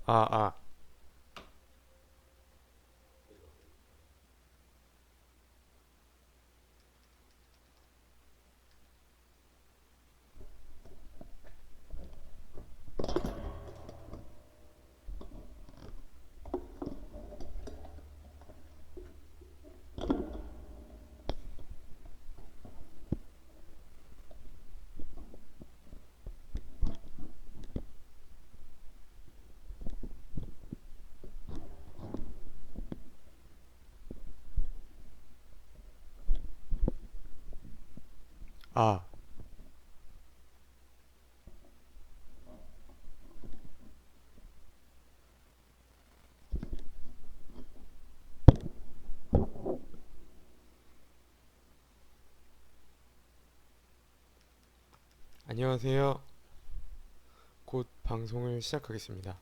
아, 아, 아. 안녕하세요. 곧 방송을 시작하겠습니다.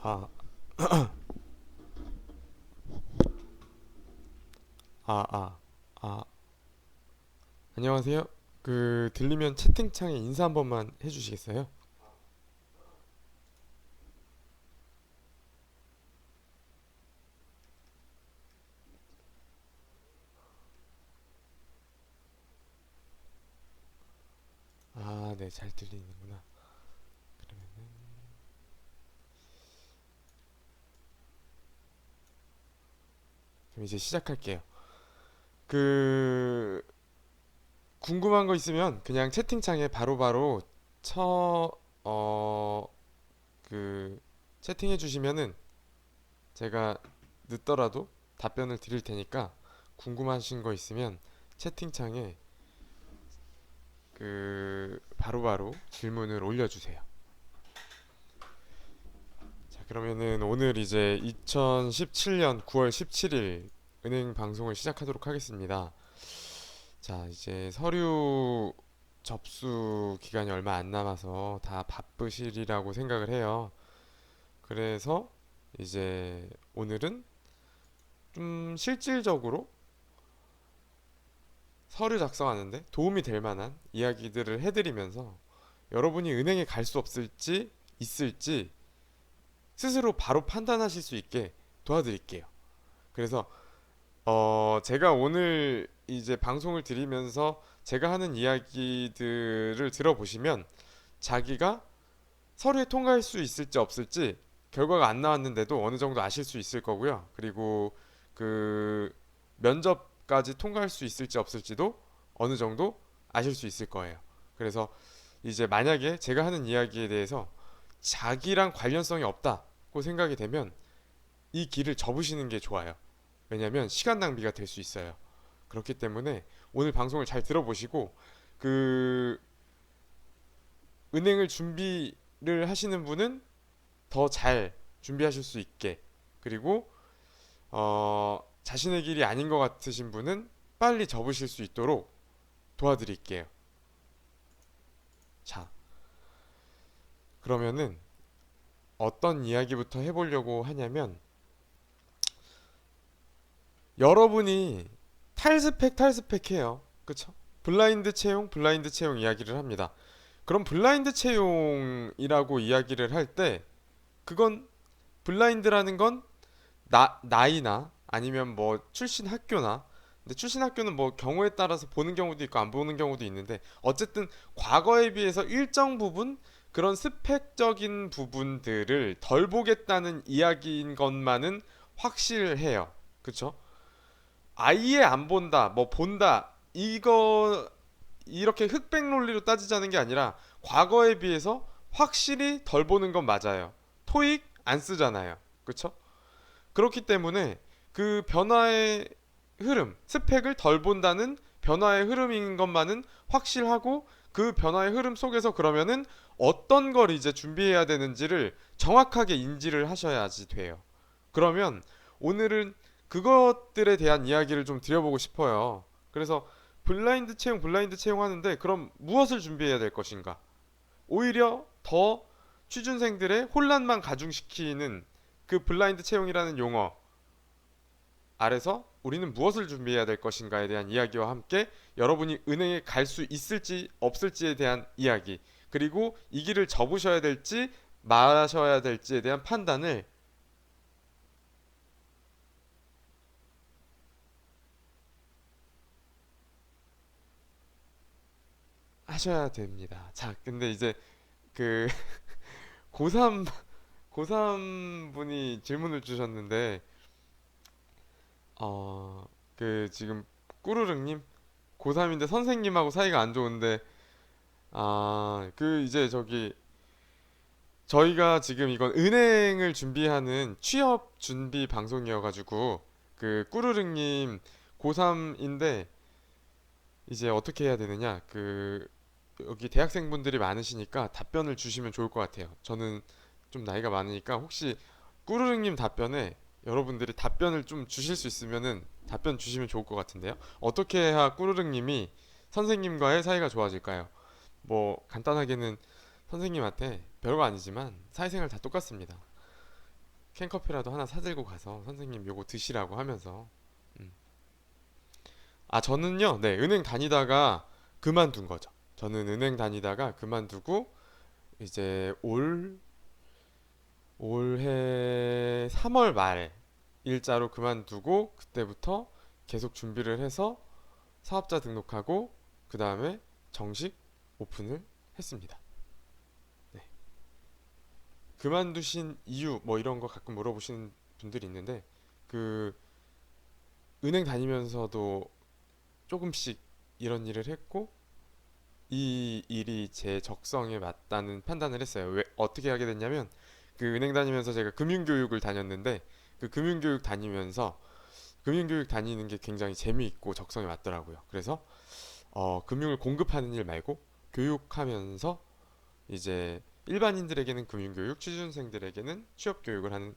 아, 아, 아, 아. 안녕하세요. 들리면 채팅창에 인사 한 번만 해주시겠어요? 아, 네, 잘 들리는구나. 그러면은, 그럼 이제 시작할게요. 그, 궁금한 거 있으면 그냥 채팅창에 바로바로 쳐, 어, 그, 채팅해 주시면은 제가 늦더라도 답변을 드릴 테니까 궁금하신 거 있으면 채팅창에 바로바로 질문을 올려주세요. 자, 그러면은 오늘 이제 2017년 9월 17일 은행 방송을 시작하도록 하겠습니다. 자, 이제 서류 접수 기간이 얼마 안 남아서 다 바쁘시리라고 생각을 해요. 그래서 이제 오늘은 좀 실질적으로 서류 작성하는데 도움이 될 만한 이야기들을 해드리면서 여러분이 은행에 갈 수 없을지 있을지 스스로 바로 판단하실 수 있게 도와드릴게요. 그래서 제가 오늘 이제 방송을 드리면서 제가 하는 이야기들을 들어보시면 자기가 서류에 통과할 수 있을지 없을지 결과가 안 나왔는데도 어느 정도 아실 수 있을 거고요. 그리고 그 면접까지 통과할 수 있을지 없을지도 어느 정도 아실 수 있을 거예요. 그래서 이제 만약에 제가 하는 이야기에 대해서 자기랑 관련성이 없다고 생각이 되면 이 길을 접으시는 게 좋아요. 왜냐면 시간 낭비가 될 수 있어요. 그렇기 때문에 오늘 방송을 잘 들어보시고 그 은행을 준비를 하시는 분은 더 잘 준비하실 수 있게 그리고 자신의 길이 아닌 것 같으신 분은 빨리 접으실 수 있도록 도와드릴게요. 자, 그러면은 어떤 이야기부터 해보려고 하냐면 여러분이 탈스펙해요. 그쵸? 블라인드 채용 이야기를 합니다. 그럼 블라인드 채용이라고 이야기를 할 때 그건 블라인드라는 건 나이나 아니면 뭐 출신 학교나, 근데 출신 학교는 뭐 경우에 따라서 보는 경우도 있고 안 보는 경우도 있는데, 어쨌든 과거에 비해서 일정 부분 그런 스펙적인 부분들을 덜 보겠다는 이야기인 것만은 확실해요. 그쵸? 아예 안 본다, 뭐 본다, 이거 이렇게 흑백 논리로 따지자는 게 아니라 과거에 비해서 확실히 덜 보는 건 맞아요. 토익 안 쓰잖아요. 그쵸? 그렇기 때문에 그 변화의 흐름, 스펙을 덜 본다는 변화의 흐름인 것만은 확실하고, 그 변화의 흐름 속에서 그러면은 어떤 걸 이제 준비해야 되는지를 정확하게 인지를 하셔야지 돼요. 그러면 오늘은 그것들에 대한 이야기를 좀 드려보고 싶어요. 그래서 블라인드 채용 하는데 그럼 무엇을 준비해야 될 것인가? 오히려 더 취준생들의 혼란만 가중시키는 그 블라인드 채용이라는 용어 아래서 우리는 무엇을 준비해야 될 것인가에 대한 이야기와 함께 여러분이 은행에 갈 수 있을지 없을지에 대한 이야기, 그리고 이 길을 접으셔야 될지 마셔야 될지에 대한 판단을 하셔야 됩니다. 자, 근데 이제 그 고3 고3 분이 질문을 주셨는데, 그 지금 꾸르륵님 고3인데 선생님하고 사이가 안 좋은데, 그 이제 저기 저희가 지금 이건 은행을 준비하는 취업 준비 방송이어가지고, 그 꾸르륵님 고3인데 이제 어떻게 해야 되느냐, 그 여기 대학생분들이 많으시니까 답변을 주시면 좋을 것 같아요. 저는 좀 나이가 많으니까 혹시 꾸르륵님 답변에 여러분들이 답변을 좀 주실 수 있으면은 답변 주시면 좋을 것 같은데요. 어떻게 해야 꾸르륵님이 선생님과의 사이가 좋아질까요? 뭐 간단하게는 선생님한테 별거 아니지만 사회생활 다 똑같습니다. 캔커피라도 하나 사들고 가서 선생님 요거 드시라고 하면서, 음. 저는요, 네, 은행 다니다가 그만둔 거죠. 저는 은행 다니다가 그만두고 이제 올해 3월 말 일자로 그만두고, 그때부터 계속 준비를 해서 사업자 등록하고 그 다음에 정식 오픈을 했습니다. 네. 그만두신 이유 뭐 이런 거 가끔 물어보시는 분들이 있는데, 그 은행 다니면서도 조금씩 이런 일을 했고 이 일이 제 적성에 맞다는 판단을 했어요. 왜 어떻게 하게 됐냐면, 그 은행 다니면서 제가 금융교육을 다녔는데, 그 금융교육 다니는 게 굉장히 재미있고 적성에 맞더라고요. 그래서 금융을 공급하는 일 말고 교육하면서 이제 일반인들에게는 금융교육, 취준생들에게는 취업교육을 하는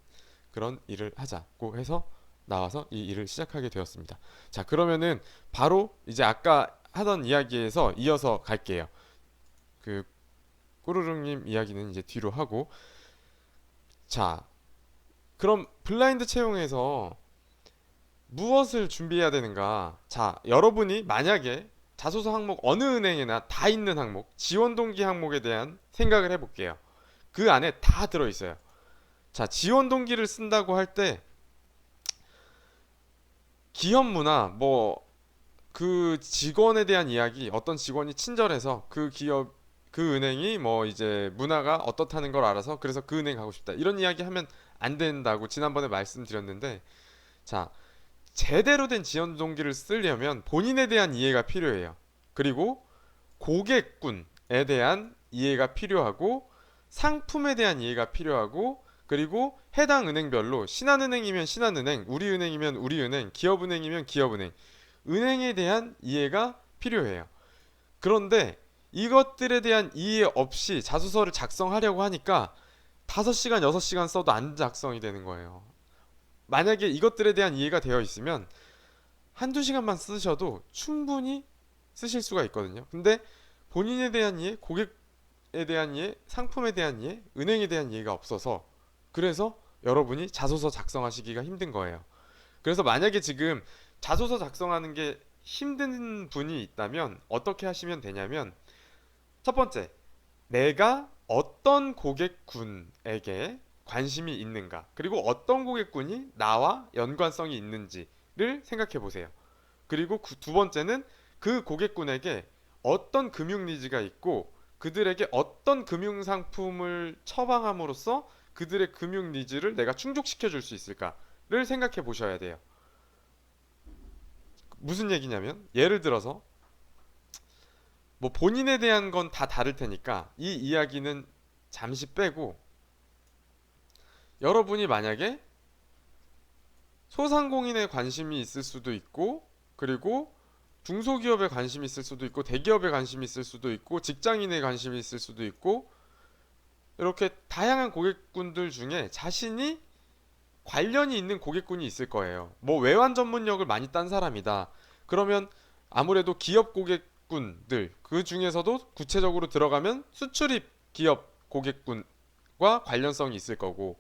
그런 일을 하자고 해서 나와서 이 일을 시작하게 되었습니다. 자, 그러면은 바로 이제 아까 하던 이야기에서 이어서 갈게요. 그 꾸르륵님 이야기는 이제 뒤로 하고, 자, 그럼 블라인드 채용에서 무엇을 준비해야 되는가? 자, 여러분이 만약에 자소서 항목 어느 은행에나 다 있는 항목, 지원 동기 항목에 대한 생각을 해볼게요. 그 안에 다 들어있어요. 자, 지원 동기를 쓴다고 할 때 기업 문화, 뭐 그 직원에 대한 이야기, 어떤 직원이 친절해서 그 기업, 그 은행이 뭐 이제 문화가 어떻다는 걸 알아서 그래서 그 은행 가고 싶다, 이런 이야기 하면 안 된다고 지난번에 말씀드렸는데, 자, 제대로 된 지원 동기를 쓰려면 본인에 대한 이해가 필요해요. 그리고 고객군에 대한 이해가 필요하고, 상품에 대한 이해가 필요하고, 그리고 해당 은행별로 신한은행이면 신한은행, 우리은행이면 우리은행, 기업은행이면 기업은행, 은행에 대한 이해가 필요해요. 그런데 이것들에 대한 이해 없이 자소서를 작성하려고 하니까 5시간, 6시간 써도 안 작성이 되는 거예요. 만약에 이것들에 대한 이해가 되어 있으면 한두 시간만 쓰셔도 충분히 쓰실 수가 있거든요. 근데 본인에 대한 이해, 고객에 대한 이해, 상품에 대한 이해, 은행에 대한 이해가 없어서, 그래서 여러분이 자소서 작성하시기가 힘든 거예요. 그래서 만약에 지금 자소서 작성하는 게 힘든 분이 있다면 어떻게 하시면 되냐면, 첫 번째, 내가 어떤 고객군에게 관심이 있는가, 그리고 어떤 고객군이 나와 연관성이 있는지를 생각해 보세요. 그리고 두 번째는 그 고객군에게 어떤 금융 니즈가 있고 그들에게 어떤 금융 상품을 처방함으로써 그들의 금융 니즈를 내가 충족시켜 줄 수 있을까를 생각해 보셔야 돼요. 무슨 얘기냐면 예를 들어서 뭐 본인에 대한 건 다 다를 테니까 이 이야기는 잠시 빼고, 여러분이 만약에 소상공인에 관심이 있을 수도 있고, 그리고 중소기업에 관심이 있을 수도 있고, 대기업에 관심이 있을 수도 있고, 직장인에 관심이 있을 수도 있고, 이렇게 다양한 고객군들 중에 자신이 관련이 있는 고객군이 있을 거예요. 뭐 외환 전문역을 많이 딴 사람이다. 그러면 아무래도 기업 고객군들, 그 중에서도 구체적으로 들어가면 수출입 기업 고객군과 관련성이 있을 거고,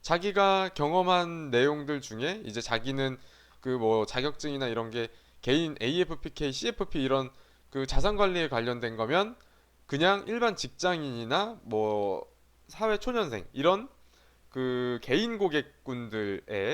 자기가 경험한 내용들 중에 이제 자기는 그 뭐 자격증이나 이런 게 개인 AFPK, CFP 이런 그 자산 관리에 관련된 거면 그냥 일반 직장인이나 뭐 사회 초년생 이런 그 개인 고객군들에게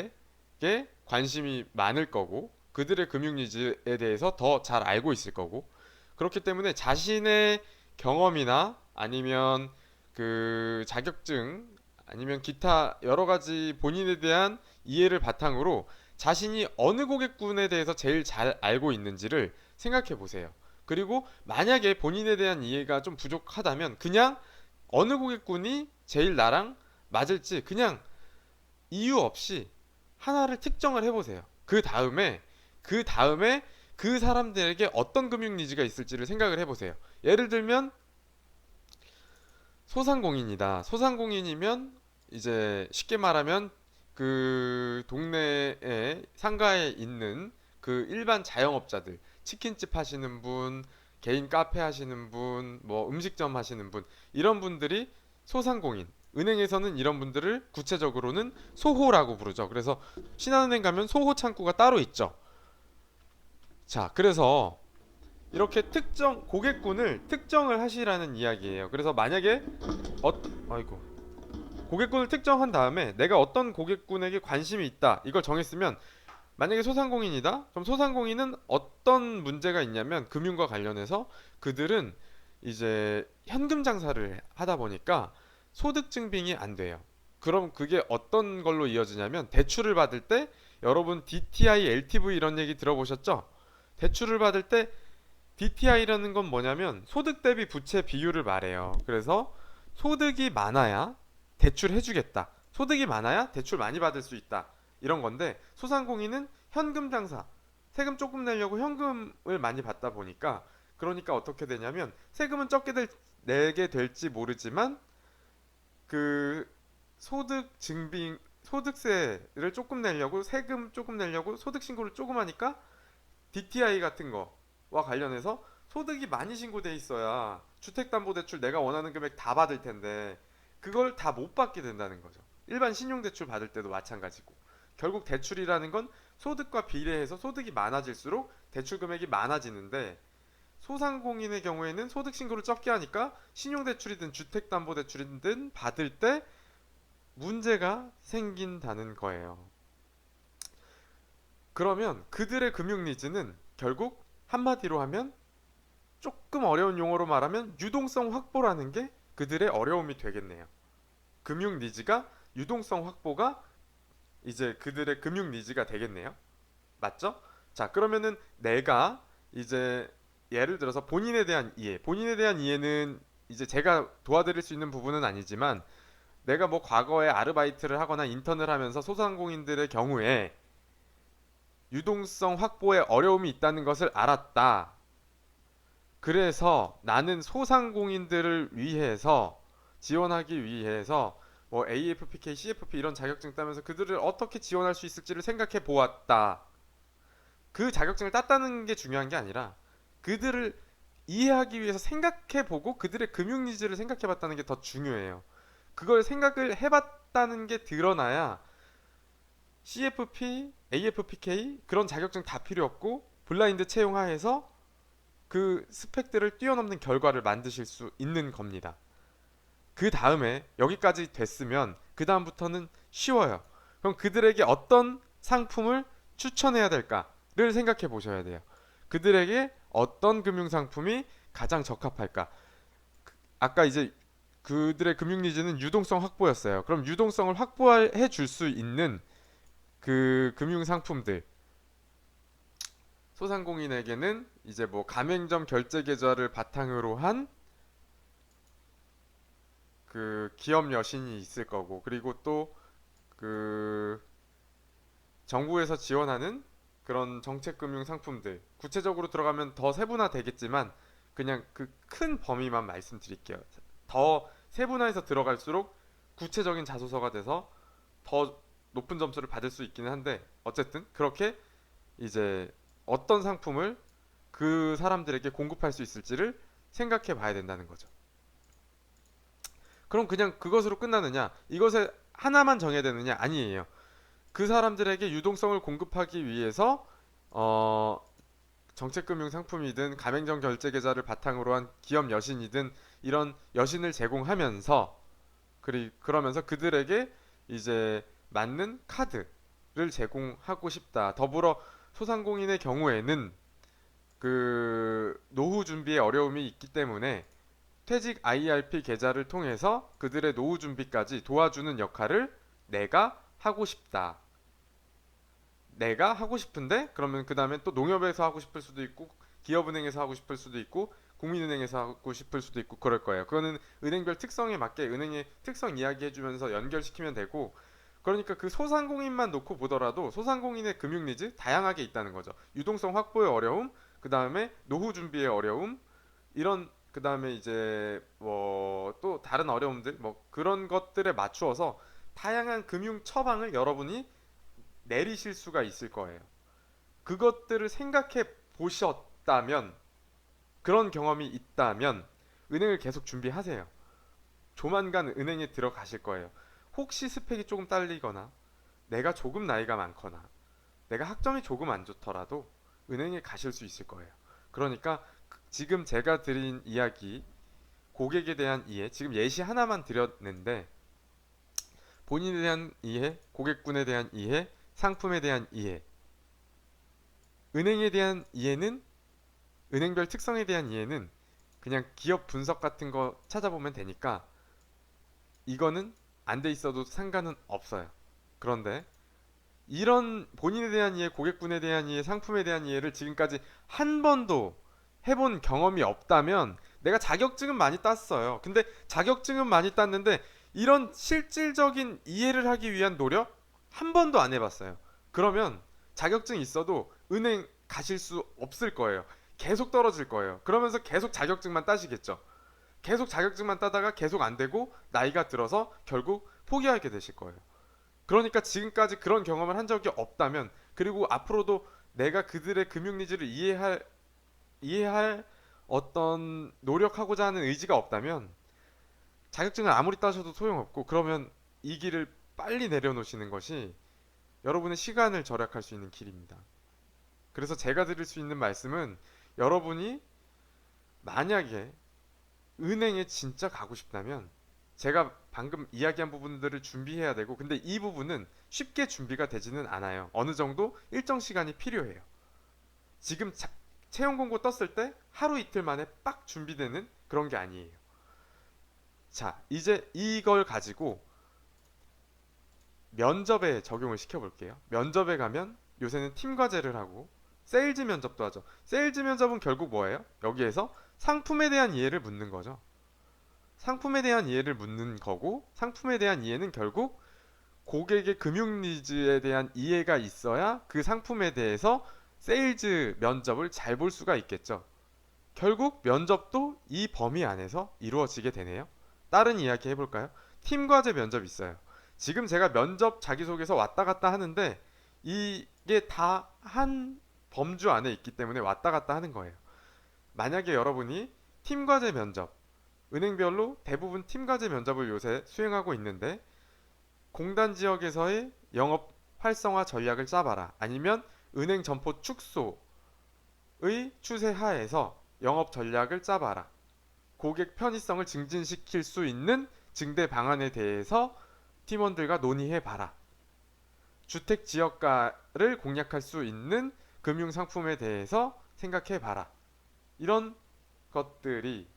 관심이 많을 거고, 그들의 금융 니즈에 대해서 더 잘 알고 있을 거고, 그렇기 때문에 자신의 경험이나 아니면 그 자격증 아니면 기타 여러 가지 본인에 대한 이해를 바탕으로 자신이 어느 고객군에 대해서 제일 잘 알고 있는지를 생각해 보세요. 그리고 만약에 본인에 대한 이해가 좀 부족하다면 그냥 어느 고객군이 제일 나랑 맞을지 그냥 이유 없이 하나를 특정을 해보세요. 그 다음에 그 사람들에게 어떤 금융 니즈가 있을지를 생각을 해보세요. 예를 들면 소상공인이다. 소상공인이면 이제 쉽게 말하면 그 동네에 상가에 있는 그 일반 자영업자들, 치킨집 하시는 분, 개인 카페 하시는 분, 뭐 음식점 하시는 분, 이런 분들이 소상공인. 은행에서는 이런 분들을 구체적으로는 소호라고 부르죠. 그래서 신한은행 가면 소호 창구가 따로 있죠. 자, 그래서 이렇게 특정 고객군을 특정을 하시라는 이야기예요. 그래서 만약에 아이고, 고객군을 특정한 다음에 내가 어떤 고객군에게 관심이 있다 이걸 정했으면, 만약에 소상공인이다 그럼 소상공인은 어떤 문제가 있냐면 금융과 관련해서 그들은 이제 현금 장사를 하다 보니까 소득 증빙이 안 돼요. 그럼 그게 어떤 걸로 이어지냐면, 대출을 받을 때 여러분 DTI, LTV 이런 얘기 들어보셨죠? 대출을 받을 때 DTI라는 건 뭐냐면 소득 대비 부채 비율을 말해요. 그래서 소득이 많아야 대출 해주겠다, 소득이 많아야 대출 많이 받을 수 있다, 이런 건데, 소상공인은 현금 장사, 세금 조금 내려고 현금을 많이 받다 보니까, 그러니까 어떻게 되냐면 세금은 내게 될지 모르지만 그 소득 증빙, 소득세를 조금 내려고, 세금 조금 내려고 소득 신고를 조금 하니까 DTI 같은 거와 관련해서 소득이 많이 신고돼 있어야 주택담보대출 내가 원하는 금액 다 받을 텐데 그걸 다 못 받게 된다는 거죠. 일반 신용대출 받을 때도 마찬가지고, 결국 대출이라는 건 소득과 비례해서 소득이 많아질수록 대출 금액이 많아지는데, 소상공인의 경우에는 소득 신고를 적게 하니까 신용대출이든 주택담보대출이든 받을 때 문제가 생긴다는 거예요. 그러면 그들의 금융 니즈는 결국 한마디로 하면, 조금 어려운 용어로 말하면 유동성 확보라는 게 그들의 어려움이 되겠네요. 금융 니즈가, 유동성 확보가 이제 그들의 금융 니즈가 되겠네요. 맞죠? 자, 그러면은 내가 이제 예를 들어서 본인에 대한 이해는 이제 제가 도와드릴 수 있는 부분은 아니지만, 내가 뭐 과거에 아르바이트를 하거나 인턴을 하면서 소상공인들의 경우에 유동성 확보에 어려움이 있다는 것을 알았다. 그래서 나는 소상공인들을 위해서, 지원하기 위해서 뭐 AFPK, CFP 이런 자격증 따면서 그들을 어떻게 지원할 수 있을지를 생각해 보았다. 그 자격증을 땄다는 게 중요한 게 아니라 그들을 이해하기 위해서 생각해 보고 그들의 금융 니즈를 생각해 봤다는 게 더 중요해요. 그걸 생각을 해봤다는 게 드러나야 CFP, AFPK 그런 자격증 다 필요 없고 블라인드 채용하에서 그 스펙들을 뛰어넘는 결과를 만드실 수 있는 겁니다. 그 다음에 여기까지 됐으면 그 다음부터는 쉬워요. 그럼 그들에게 어떤 상품을 추천해야 될까를 생각해 보셔야 돼요. 그들에게 어떤 금융 상품이 가장 적합할까? 아까 이제 그들의 금융 니즈는 유동성 확보였어요. 그럼 유동성을 확보해 줄 수 있는 그 금융 상품들, 소상공인에게는 이제 뭐 가맹점 결제 계좌를 바탕으로 한 그 기업 여신이 있을 거고, 그리고 또 그 정부에서 지원하는 그런 정책 금융 상품들, 구체적으로 들어가면 더 세분화 되겠지만 그냥 그 큰 범위만 말씀드릴게요. 더 세분화해서 들어갈수록 구체적인 자소서가 돼서 더 높은 점수를 받을 수 있기는 한데, 어쨌든 그렇게 이제 어떤 상품을 그 사람들에게 공급할 수 있을지를 생각해 봐야 된다는 거죠. 그럼 그냥 그것으로 끝나느냐? 이것에 하나만 정해야 되느냐? 아니에요. 그 사람들에게 유동성을 공급하기 위해서 어, 정책금융 상품이든 가맹점 결제 계좌를 바탕으로 한 기업 여신이든 이런 여신을 제공하면서, 그러면서 그들에게 이제 맞는 카드를 제공하고 싶다. 더불어 소상공인의 경우에는 그 노후 준비에 어려움이 있기 때문에 퇴직 IRP 계좌를 통해서 그들의 노후 준비까지 도와주는 역할을 내가 하고 싶다. 내가 하고 싶은데, 그러면 그 다음에 또 농협에서 하고 싶을 수도 있고 기업은행에서 하고 싶을 수도 있고 국민은행에서 하고 싶을 수도 있고 그럴 거예요. 그거는 은행별 특성에 맞게 은행의 특성 이야기해주면서 연결시키면 되고, 그러니까 그 소상공인만 놓고 보더라도 소상공인의 금융 니즈 다양하게 있다는 거죠. 유동성 확보의 어려움, 그 다음에 노후 준비의 어려움, 이런, 그 다음에 이제 뭐 또 다른 어려움들, 뭐 그런 것들에 맞추어서 다양한 금융 처방을 여러분이 내리실 수가 있을 거예요. 그것들을 생각해 보셨다면, 그런 경험이 있다면 은행을 계속 준비하세요. 조만간 은행에 들어가실 거예요. 혹시 스펙이 조금 딸리거나 내가 조금 나이가 많거나 내가 학점이 조금 안 좋더라도 은행에 가실 수 있을 거예요. 그러니까 지금 제가 드린 이야기, 고객에 대한 이해, 지금 예시 하나만 드렸는데 본인에 대한 이해, 고객군에 대한 이해, 상품에 대한 이해, 은행에 대한 이해는, 은행별 특성에 대한 이해는 그냥 기업 분석 같은 거 찾아보면 되니까 이거는 안 돼 있어도 상관은 없어요. 그런데 이런 본인에 대한 이해, 고객군에 대한 이해, 상품에 대한 이해를 지금까지 한 번도 해본 경험이 없다면, 내가 자격증은 많이 땄어요. 근데 자격증은 많이 땄는데 이런 실질적인 이해를 하기 위한 노력 한 번도 안 해봤어요. 그러면 자격증 있어도 은행 가실 수 없을 거예요. 계속 떨어질 거예요. 그러면서 계속 자격증만 따시겠죠. 계속 자격증만 따다가 계속 안 되고 나이가 들어서 결국 포기하게 되실 거예요. 그러니까 지금까지 그런 경험을 한 적이 없다면, 그리고 앞으로도 내가 그들의 금융 니즈를 이해할 어떤 노력하고자 하는 의지가 없다면 자격증을 아무리 따셔도 소용없고, 그러면 이 길을 빨리 내려놓으시는 것이 여러분의 시간을 절약할 수 있는 길입니다. 그래서 제가 드릴 수 있는 말씀은, 여러분이 만약에 은행에 진짜 가고 싶다면 제가 방금 이야기한 부분들을 준비해야 되고, 근데 이 부분은 쉽게 준비가 되지는 않아요. 어느 정도 일정 시간이 필요해요. 지금 채용 공고 떴을 때 하루 이틀 만에 빡 준비되는 그런 게 아니에요. 자, 이제 이걸 가지고 면접에 적용을 시켜볼게요. 면접에 가면 요새는 팀 과제를 하고 세일즈 면접도 하죠. 세일즈 면접은 결국 뭐예요? 여기에서 상품에 대한 이해를 묻는 거죠. 상품에 대한 이해를 묻는 거고, 상품에 대한 이해는 결국 고객의 금융 니즈에 대한 이해가 있어야 그 상품에 대해서 세일즈 면접을 잘 볼 수가 있겠죠. 결국 면접도 이 범위 안에서 이루어지게 되네요. 다른 이야기 해볼까요? 팀 과제 면접 있어요. 지금 제가 면접 자기소개서 왔다 갔다 하는데 이게 다 한 범주 안에 있기 때문에 왔다 갔다 하는 거예요. 만약에 여러분이 팀 과제 면접, 은행별로 대부분 팀 과제 면접을 요새 수행하고 있는데, 공단 지역에서의 영업 활성화 전략을 짜봐라, 아니면 은행 점포 축소의 추세 하에서 영업 전략을 짜봐라, 고객 편의성을 증진시킬 수 있는 증대 방안에 대해서 팀원들과 논의해 봐라. 주택 지역가를 공략할 수 있는 금융 상품에 대해서 생각해 봐라. 이런 것들이,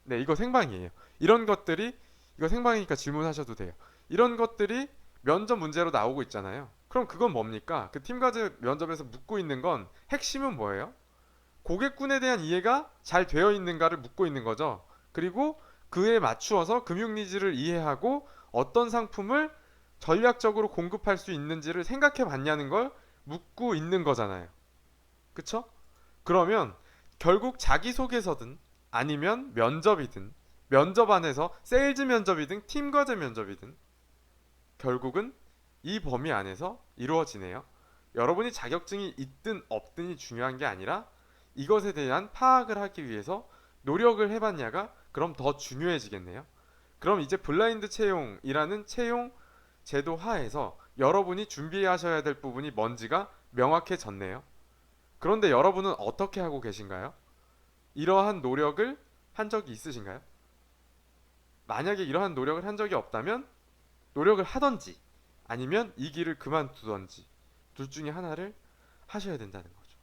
네, 이거 생방이에요. 이런 것들이, 이거 생방이니까 질문하셔도 돼요. 이런 것들이 면접 문제로 나오고 있잖아요. 그럼 그건 뭡니까? 그 팀과제 면접에서 묻고 있는 건 핵심은 뭐예요? 고객군에 대한 이해가 잘 되어 있는가를 묻고 있는 거죠. 그리고 그에 맞추어서 금융 니즈를 이해하고 어떤 상품을 전략적으로 공급할 수 있는지를 생각해 봤냐는 걸 묻고 있는 거잖아요. 그쵸? 그러면 결국 자기소개서든 아니면 면접이든, 면접 안에서 세일즈 면접이든 팀과제 면접이든 결국은 이 범위 안에서 이루어지네요. 여러분이 자격증이 있든 없든이 중요한 게 아니라 이것에 대한 파악을 하기 위해서 노력을 해봤냐가 그럼 더 중요해지겠네요. 그럼 이제 블라인드 채용이라는 채용 제도 하에서 여러분이 준비하셔야 될 부분이 뭔지가 명확해졌네요. 그런데 여러분은 어떻게 하고 계신가요? 이러한 노력을 한 적이 있으신가요? 만약에 이러한 노력을 한 적이 없다면 노력을 하던지 아니면 이 길을 그만두던지 둘 중에 하나를 하셔야 된다는 거죠.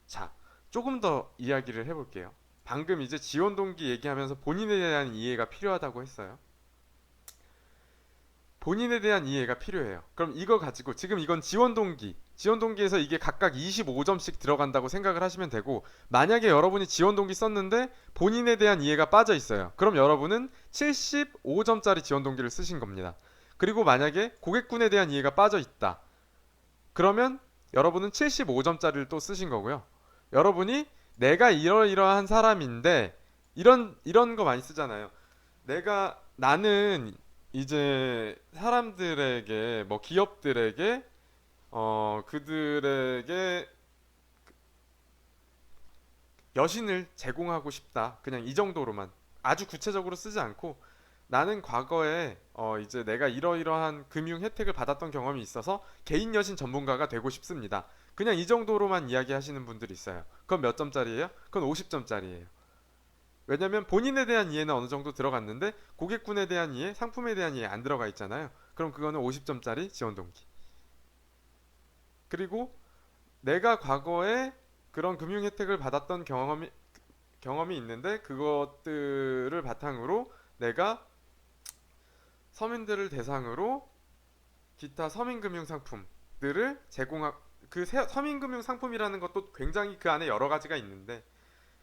자, 조금 더 이야기를 해볼게요. 방금 이제 지원 동기 얘기하면서 본인에 대한 이해가 필요하다고 했어요. 본인에 대한 이해가 필요해요. 그럼 이거 가지고 지금 이건 지원 동기, 지원 동기에서 이게 각각 25점씩 들어간다고 생각을 하시면 되고, 만약에 여러분이 지원 동기 썼는데 본인에 대한 이해가 빠져 있어요. 그럼 여러분은 75점짜리 지원 동기를 쓰신 겁니다. 그리고 만약에 고객군에 대한 이해가 빠져 있다. 그러면 여러분은 75점짜리를 또 쓰신 거고요. 여러분이 내가 이러이러한 사람인데 이런 거 많이 쓰잖아요. 나는 이제 사람들에게 뭐 기업들에게 그들에게 여신을 제공하고 싶다. 그냥 이 정도로만 아주 구체적으로 쓰지 않고 나는 과거에 이제 내가 이러이러한 금융 혜택을 받았던 경험이 있어서 개인 여신 전문가가 되고 싶습니다. 그냥 이 정도로만 이야기하시는 분들이 있어요. 그건 몇 점짜리예요? 그건 50점짜리예요. 왜냐면 본인에 대한 이해는 어느 정도 들어갔는데 고객군에 대한 이해, 상품에 대한 이해 안 들어가 있잖아요. 그럼 그거는 50점짜리 지원 동기. 그리고 내가 과거에 그런 금융 혜택을 받았던 경험이 있는데 그것들을 바탕으로 내가 서민들을 대상으로 기타 서민금융 상품들을 서민금융 상품이라는 것도 굉장히 그 안에 여러 가지가 있는데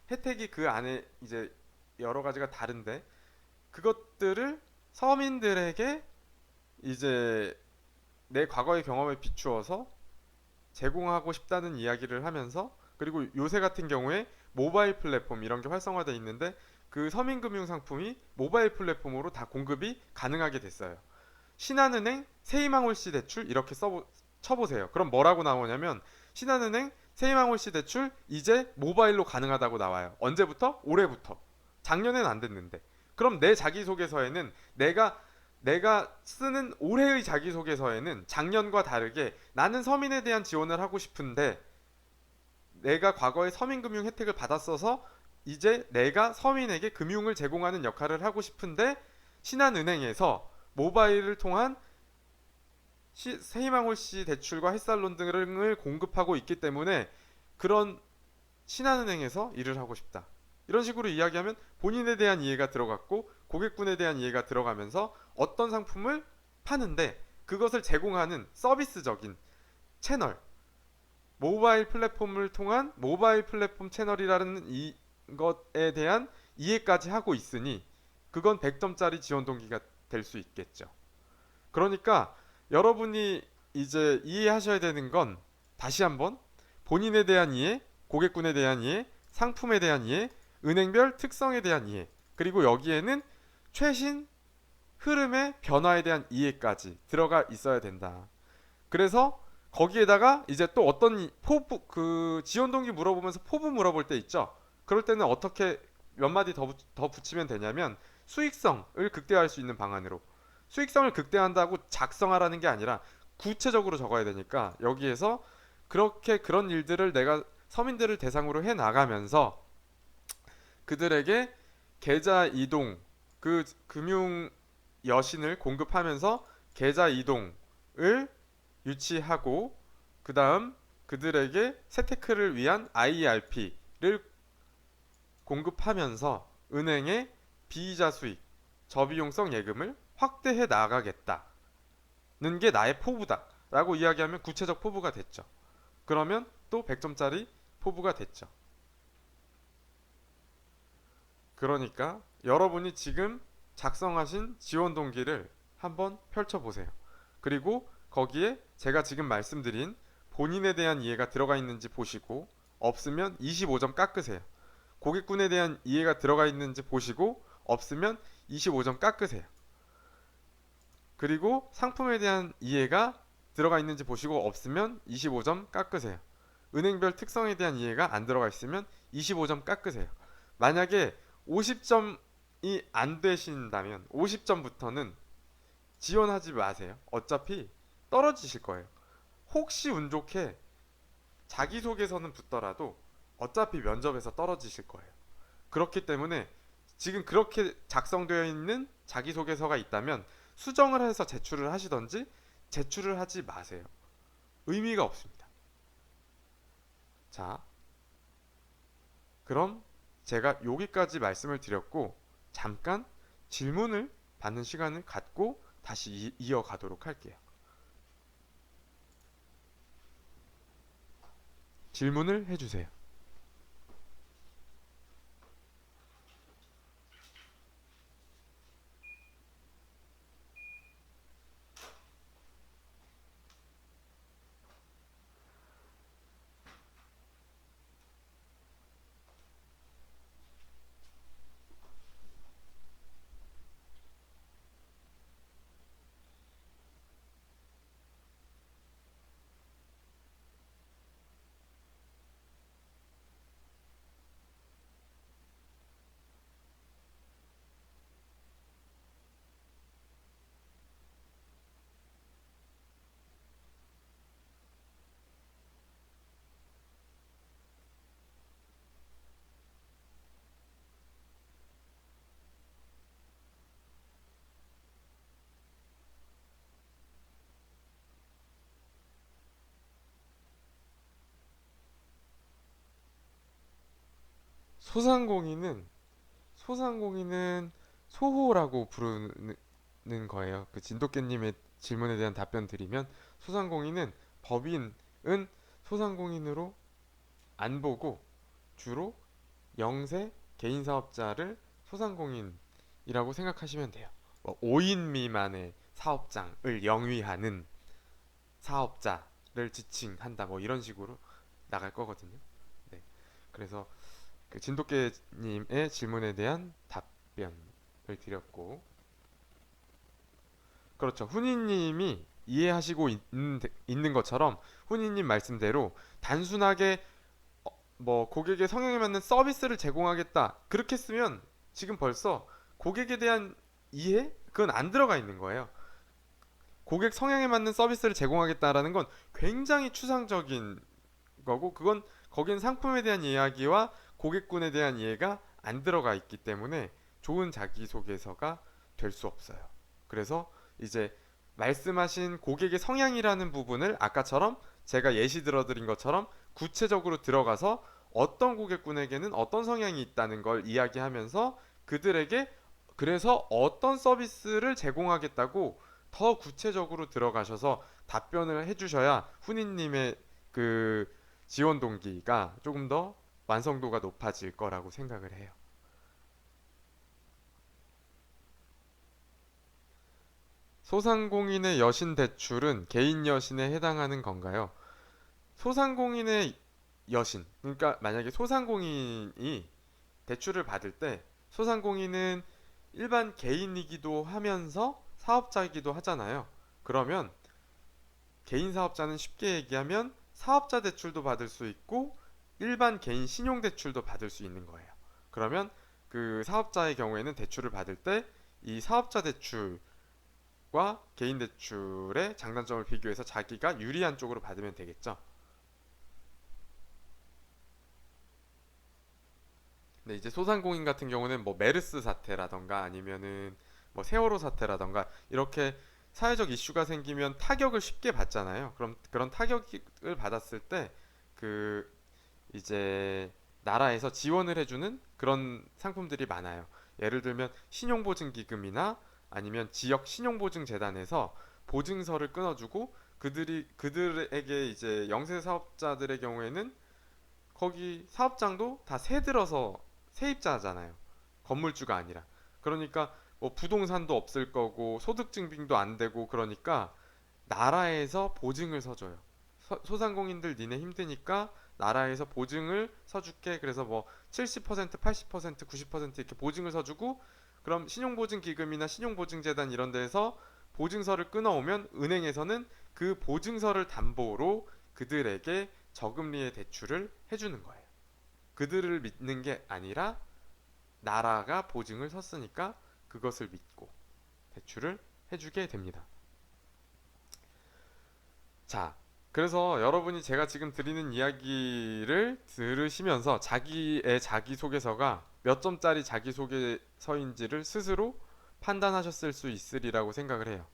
혜택이 그 안에 이제 여러 가지가 다른데 그것들을 서민들에게 이제 내 과거의 경험에 비추어서 제공하고 싶다는 이야기를 하면서, 그리고 요새 같은 경우에 모바일 플랫폼 이런 게 활성화되어 있는데 그 서민금융 상품이 모바일 플랫폼으로 다 공급이 가능하게 됐어요. 신한은행 세희망홀씨 대출 이렇게 쳐보세요. 그럼 뭐라고 나오냐면 신한은행 세희망홀씨 대출 이제 모바일로 가능하다고 나와요. 언제부터? 올해부터. 작년엔 안 됐는데. 그럼 내 자기소개서에는 내가 쓰는 올해의 자기소개서에는 작년과 다르게 나는 서민에 대한 지원을 하고 싶은데 내가 과거에 서민금융 혜택을 받았어서 이제 내가 서민에게 금융을 제공하는 역할을 하고 싶은데 신한은행에서 모바일을 통한 세희망홀씨 대출과 햇살론 등을 공급하고 있기 때문에 그런 신한은행에서 일을 하고 싶다. 이런 식으로 이야기하면 본인에 대한 이해가 들어갔고 고객군에 대한 이해가 들어가면서 어떤 상품을 파는데 그것을 제공하는 서비스적인 채널, 모바일 플랫폼을 통한 모바일 플랫폼 채널이라는 이것에 대한 이해까지 하고 있으니 그건 100점짜리 지원 동기가 될 수 있겠죠. 그러니까 여러분이 이제 이해하셔야 되는 건 다시 한번 본인에 대한 이해, 고객군에 대한 이해, 상품에 대한 이해, 은행별 특성에 대한 이해, 그리고 여기에는 최신 흐름의 변화에 대한 이해까지 들어가 있어야 된다. 그래서 거기에다가 이제 또 어떤 지원 동기 물어보면서 포부 물어볼 때 있죠. 그럴 때는 어떻게 몇 마디 더 붙이면 되냐면 수익성을 극대화할 수 있는 방안으로, 수익성을 극대화한다고 작성하라는 게 아니라 구체적으로 적어야 되니까 여기에서 그런 일들을 내가 서민들을 대상으로 해 나가면서 그들에게 계좌 이동, 그 금융 여신을 공급하면서 계좌 이동을 유치하고, 그 다음 그들에게 세테크를 위한 IRP를 공급하면서 은행의 비이자 수익, 저비용성 예금을 확대해 나가겠다는 게 나의 포부다 라고 이야기하면 구체적 포부가 됐죠. 그러면 또 100점짜리 포부가 됐죠. 그러니까 여러분이 지금 작성하신 지원 동기를 한번 펼쳐보세요. 그리고 거기에 제가 지금 말씀드린 본인에 대한 이해가 들어가 있는지 보시고, 없으면 25점 깎으세요. 고객군에 대한 이해가 들어가 있는지 보시고, 없으면 25점 깎으세요. 그리고 상품에 대한 이해가 들어가 있는지 보시고, 없으면 25점 깎으세요. 은행별 특성에 대한 이해가 안 들어가 있으면 25점 깎으세요. 만약에 50점이 안 되신다면 50점부터는 지원하지 마세요. 어차피 떨어지실 거예요. 혹시 운 좋게 자기소개서는 붙더라도 어차피 면접에서 떨어지실 거예요. 그렇기 때문에 지금 그렇게 작성되어 있는 자기소개서가 있다면 수정을 해서 제출을 하시던지 제출을 하지 마세요. 의미가 없습니다. 자, 그럼 제가 여기까지 말씀을 드렸고, 잠깐 질문을 받는 시간을 갖고 다시 이어가도록 할게요. 질문을 해주세요. 소상공인은 소상공인은 소호라고 부르는 거예요. 그 진돗개님의 질문에 대한 답변 드리면, 소상공인은 법인은 소상공인으로 안 보고 주로 영세 개인 사업자를 소상공인이라고 생각하시면 돼요. 5인 미만의 사업장을 영위하는 사업자를 지칭한다, 뭐 이런 식으로 나갈 거거든요. 네. 그래서 그 진돗개님의 질문에 대한 답변을 드렸고, 그렇죠. 훈이님이 이해하시고 있는 것처럼 훈이님 말씀대로 단순하게 뭐 고객의 성향에 맞는 서비스를 제공하겠다 그렇게 쓰면 지금 벌써 고객에 대한 이해? 그건 안 들어가 있는 거예요. 고객 성향에 맞는 서비스를 제공하겠다라는 건 굉장히 추상적인 거고, 그건 거긴 상품에 대한 이야기와 고객군에 대한 이해가 안 들어가 있기 때문에 좋은 자기소개서가 될 수 없어요. 그래서 이제 말씀하신 고객의 성향이라는 부분을 아까처럼 제가 예시 들어드린 것처럼 구체적으로 들어가서 어떤 고객군에게는 어떤 성향이 있다는 걸 이야기하면서 그들에게 그래서 어떤 서비스를 제공하겠다고 더 구체적으로 들어가셔서 답변을 해주셔야 훈이님의 그 지원 동기가 조금 더 완성도가 높아질 거라고 생각을 해요. 소상공인의 여신 대출은 개인 여신에 해당하는 건가요? 소상공인의 여신, 그러니까 만약에 소상공인이 대출을 받을 때, 소상공인은 일반 개인이기도 하면서 사업자이기도 하잖아요. 그러면 개인 사업자는 쉽게 얘기하면 사업자 대출도 받을 수 있고 일반 개인 신용 대출도 받을 수 있는 거예요. 그러면 그 사업자의 경우에는 대출을 받을 때 이 사업자 대출과 개인 대출의 장단점을 비교해서 자기가 유리한 쪽으로 받으면 되겠죠. 근데 이제 소상공인 같은 경우는 뭐 메르스 사태라던가 아니면은 뭐 세월호 사태라던가 이렇게 사회적 이슈가 생기면 타격을 쉽게 받잖아요. 그럼 그런 타격을 받았을 때 그 이제 나라에서 지원을 해주는 그런 상품들이 많아요. 예를 들면 신용보증기금이나 아니면 지역 신용보증재단에서 보증서를 끊어주고 그들에게 이제 영세 사업자들의 경우에는 거기 사업장도 다 새 들어서 세입자잖아요. 건물주가 아니라. 그러니까 뭐 부동산도 없을 거고 소득 증빙도 안 되고 그러니까 나라에서 보증을 서줘요. 소상공인들 니네 힘드니까 나라에서 보증을 서줄게. 그래서 뭐 70%, 80%, 90% 이렇게 보증을 서주고 그럼 신용보증기금이나 신용보증재단 이런 데에서 보증서를 끊어오면 은행에서는 그 보증서를 담보로 그들에게 저금리의 대출을 해주는 거예요. 그들을 믿는 게 아니라 나라가 보증을 섰으니까 그것을 믿고 대출을 해주게 됩니다. 자, 그래서 여러분이 제가 지금 드리는 이야기를 들으시면서 자기의 자기소개서가 몇 점짜리 자기소개서인지를 스스로 판단하셨을 수 있으리라고 생각을 해요.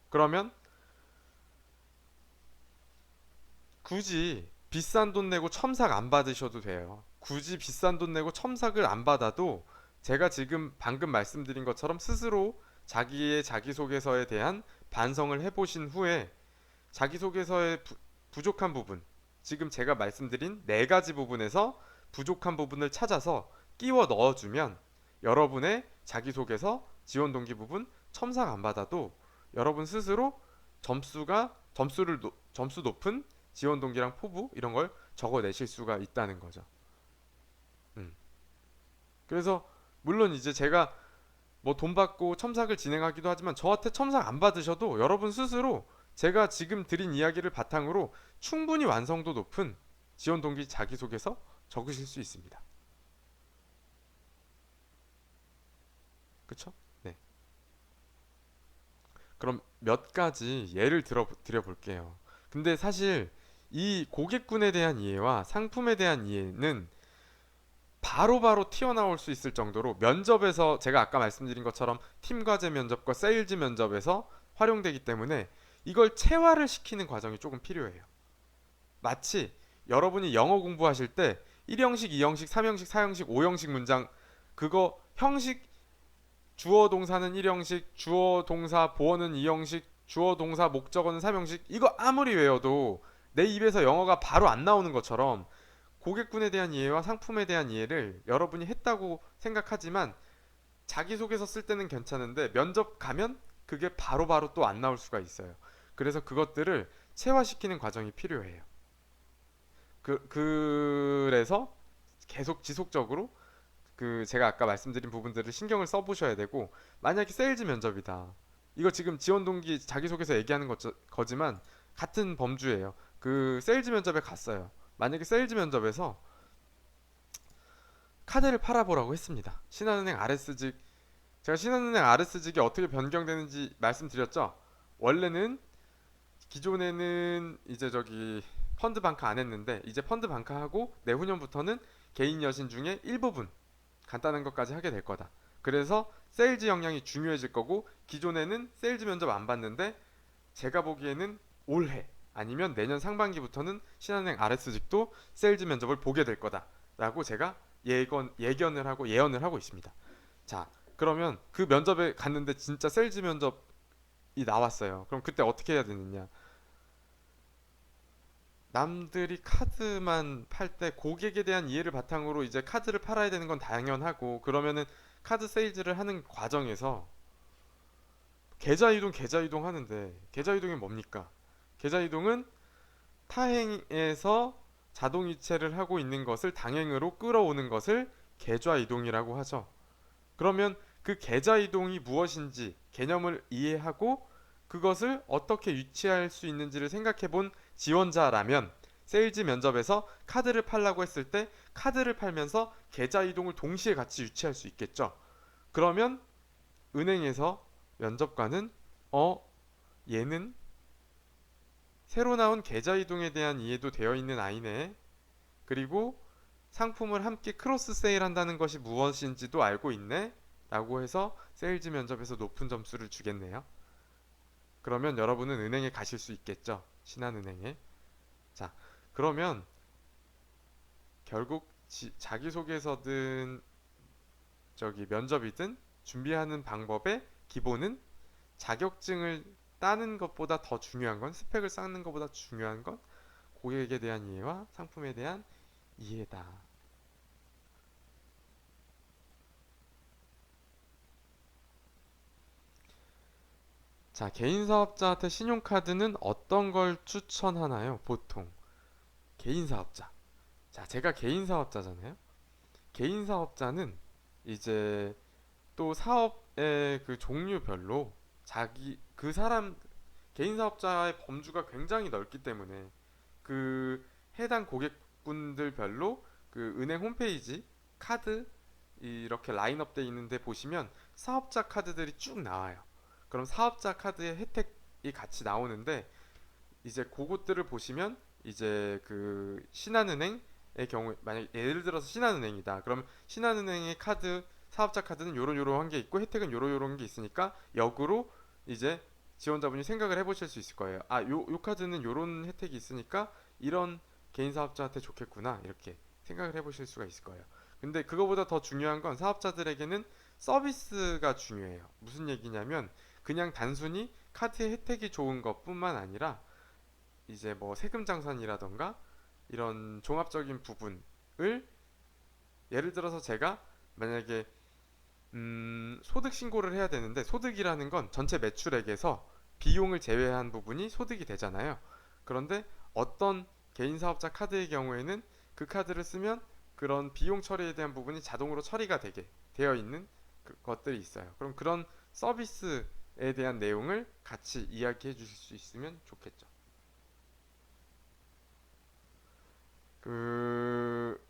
그러면 굳이 비싼 돈 내고 첨삭 안 받으셔도 돼요. 굳이 비싼 돈 내고 첨삭을 안 받아도 제가 지금 방금 말씀드린 것처럼 스스로 자기의 자기소개서에 대한 반성을 해보신 후에 자기소개서의 부족한 부분, 지금 제가 말씀드린 네 가지 부분에서 부족한 부분을 찾아서 끼워 넣어주면 여러분의 자기소개서 지원 동기 부분 첨삭 안 받아도 여러분 스스로 점수 높은 지원 동기랑 포부 이런 걸 적어내실 수가 있다는 거죠. 음. 그래서 물론 이제 제가 뭐 돈 받고 첨삭을 진행하기도 하지만 저한테 첨삭 안 받으셔도 여러분 스스로 제가 지금 드린 이야기를 바탕으로 충분히 완성도 높은 지원 동기 자기소개서 적으실 수 있습니다. 그쵸? 네. 그럼 몇 가지 예를 드려 볼게요. 근데 사실 이 고객군에 대한 이해와 상품에 대한 이해는 바로바로 튀어나올 수 있을 정도로 면접에서 제가 아까 말씀드린 것처럼 팀 과제 면접과 세일즈 면접에서 활용되기 때문에 이걸 체화를 시키는 과정이 조금 필요해요. 마치 여러분이 영어 공부하실 때 1형식, 2형식, 3형식, 4형식, 5형식 문장 그거 형식 주어 동사는 1형식, 주어 동사 보어는 2형식, 주어 동사 목적어는 3형식 이거 아무리 외워도 내 입에서 영어가 바로 안 나오는 것처럼 고객군에 대한 이해와 상품에 대한 이해를 여러분이 했다고 생각하지만 자기소개서 쓸 때는 괜찮은데 면접 가면 그게 바로바로 또 안 나올 수가 있어요. 그래서 그것들을 체화시키는 과정이 필요해요. 그래서 계속 지속적으로 그 제가 아까 말씀드린 부분들을 신경을 써보셔야 되고 만약에 세일즈 면접이다. 이거 지금 지원 동기 자기소개서 얘기하는 거지만 같은 범주예요. 그 세일즈 면접에 갔어요. 만약에 세일즈 면접에서 카드를 팔아보라고 했습니다. 신한은행 RS직 제가 신한은행 RS직이 어떻게 변경되는지 말씀드렸죠. 원래는 기존에는 이제 저기 펀드 반카 안 했는데 이제 펀드 반카 하고 내후년부터는 개인 여신 중에 일부분 간단한 것까지 하게 될 거다. 그래서 세일즈 역량이 중요해질 거고 기존에는 세일즈 면접 안 봤는데 제가 보기에는 올해 아니면 내년 상반기부터는 신한은행 RS직도 세일즈 면접을 보게 될 거다라고 제가 예견을 하고 예언을 하고 있습니다. 자, 그러면 그 면접에 갔는데 진짜 세일즈 면접이 나왔어요. 그럼 그때 어떻게 해야 되느냐? 남들이 카드만 팔 때 고객에 대한 이해를 바탕으로 이제 카드를 팔아야 되는 건 당연하고 그러면은 카드 세일즈를 하는 과정에서 계좌 이동 하는데 계좌 이동이 뭡니까? 계좌 이동은 타행에서 자동 이체를 하고 있는 것을 당행으로 끌어오는 것을 계좌 이동이라고 하죠. 그러면 그 계좌 이동이 무엇인지 개념을 이해하고 그것을 어떻게 유치할 수 있는지를 생각해 본 지원자라면 세일즈 면접에서 카드를 팔라고 했을 때 카드를 팔면서 계좌 이동을 동시에 같이 유치할 수 있겠죠. 그러면 은행에서 면접관은 얘는 새로 나온 계좌 이동에 대한 이해도 되어 있는 아이네. 그리고 상품을 함께 크로스 세일한다는 것이 무엇인지도 알고 있네? 라고 해서 세일즈 면접에서 높은 점수를 주겠네요. 그러면 여러분은 은행에 가실 수 있겠죠? 신한은행에. 자, 그러면 결국 자기소개서든 저기 면접이든 준비하는 방법의 기본은 자격증을 따는 것보다 더 중요한 건, 스펙을 쌓는 것보다 중요한 건 고객에 대한 이해와 상품에 대한 이해다. 자, 개인 사업자한테 신용카드는 어떤 걸 추천하나요? 보통 개인 사업자. 자, 제가 개인 사업자잖아요. 개인 사업자는 이제 또 사업의 그 종류별로 자기 그 사람 개인 사업자의 범주가 굉장히 넓기 때문에 그 해당 고객분들별로 그 은행 홈페이지 카드 이렇게 라인업 돼 있는데 보시면 사업자 카드들이 쭉 나와요. 그럼 사업자 카드의 혜택이 같이 나오는데 이제 그것들을 보시면 이제 그 신한은행의 경우 만약 예를 들어서 신한은행이다. 그럼 신한은행의 카드 사업자 카드는 요런 게 있고 혜택은 요런 게 있으니까 역으로 이제 지원자분이 생각을 해보실 수 있을 거예요. 아, 요 카드는 요런 혜택이 있으니까 이런 개인 사업자한테 좋겠구나 이렇게 생각을 해보실 수가 있을 거예요. 근데 그거보다 더 중요한 건 사업자들에게는 서비스가 중요해요. 무슨 얘기냐면 그냥 단순히 카드의 혜택이 좋은 것뿐만 아니라 이제 뭐 세금 장산이라던가 이런 종합적인 부분을 예를 들어서 제가 만약에 소득 신고를 해야 되는데 소득이라는 건 전체 매출액에서 비용을 제외한 부분이 소득이 되잖아요. 그런데 어떤 개인 사업자 카드의 경우에는 그 카드를 쓰면 그런 비용 처리에 대한 부분이 자동으로 처리가 되게 되어 있는 것들이 있어요. 그럼 그런 서비스에 대한 내용을 같이 이야기해 주실 수 있으면 좋겠죠. 그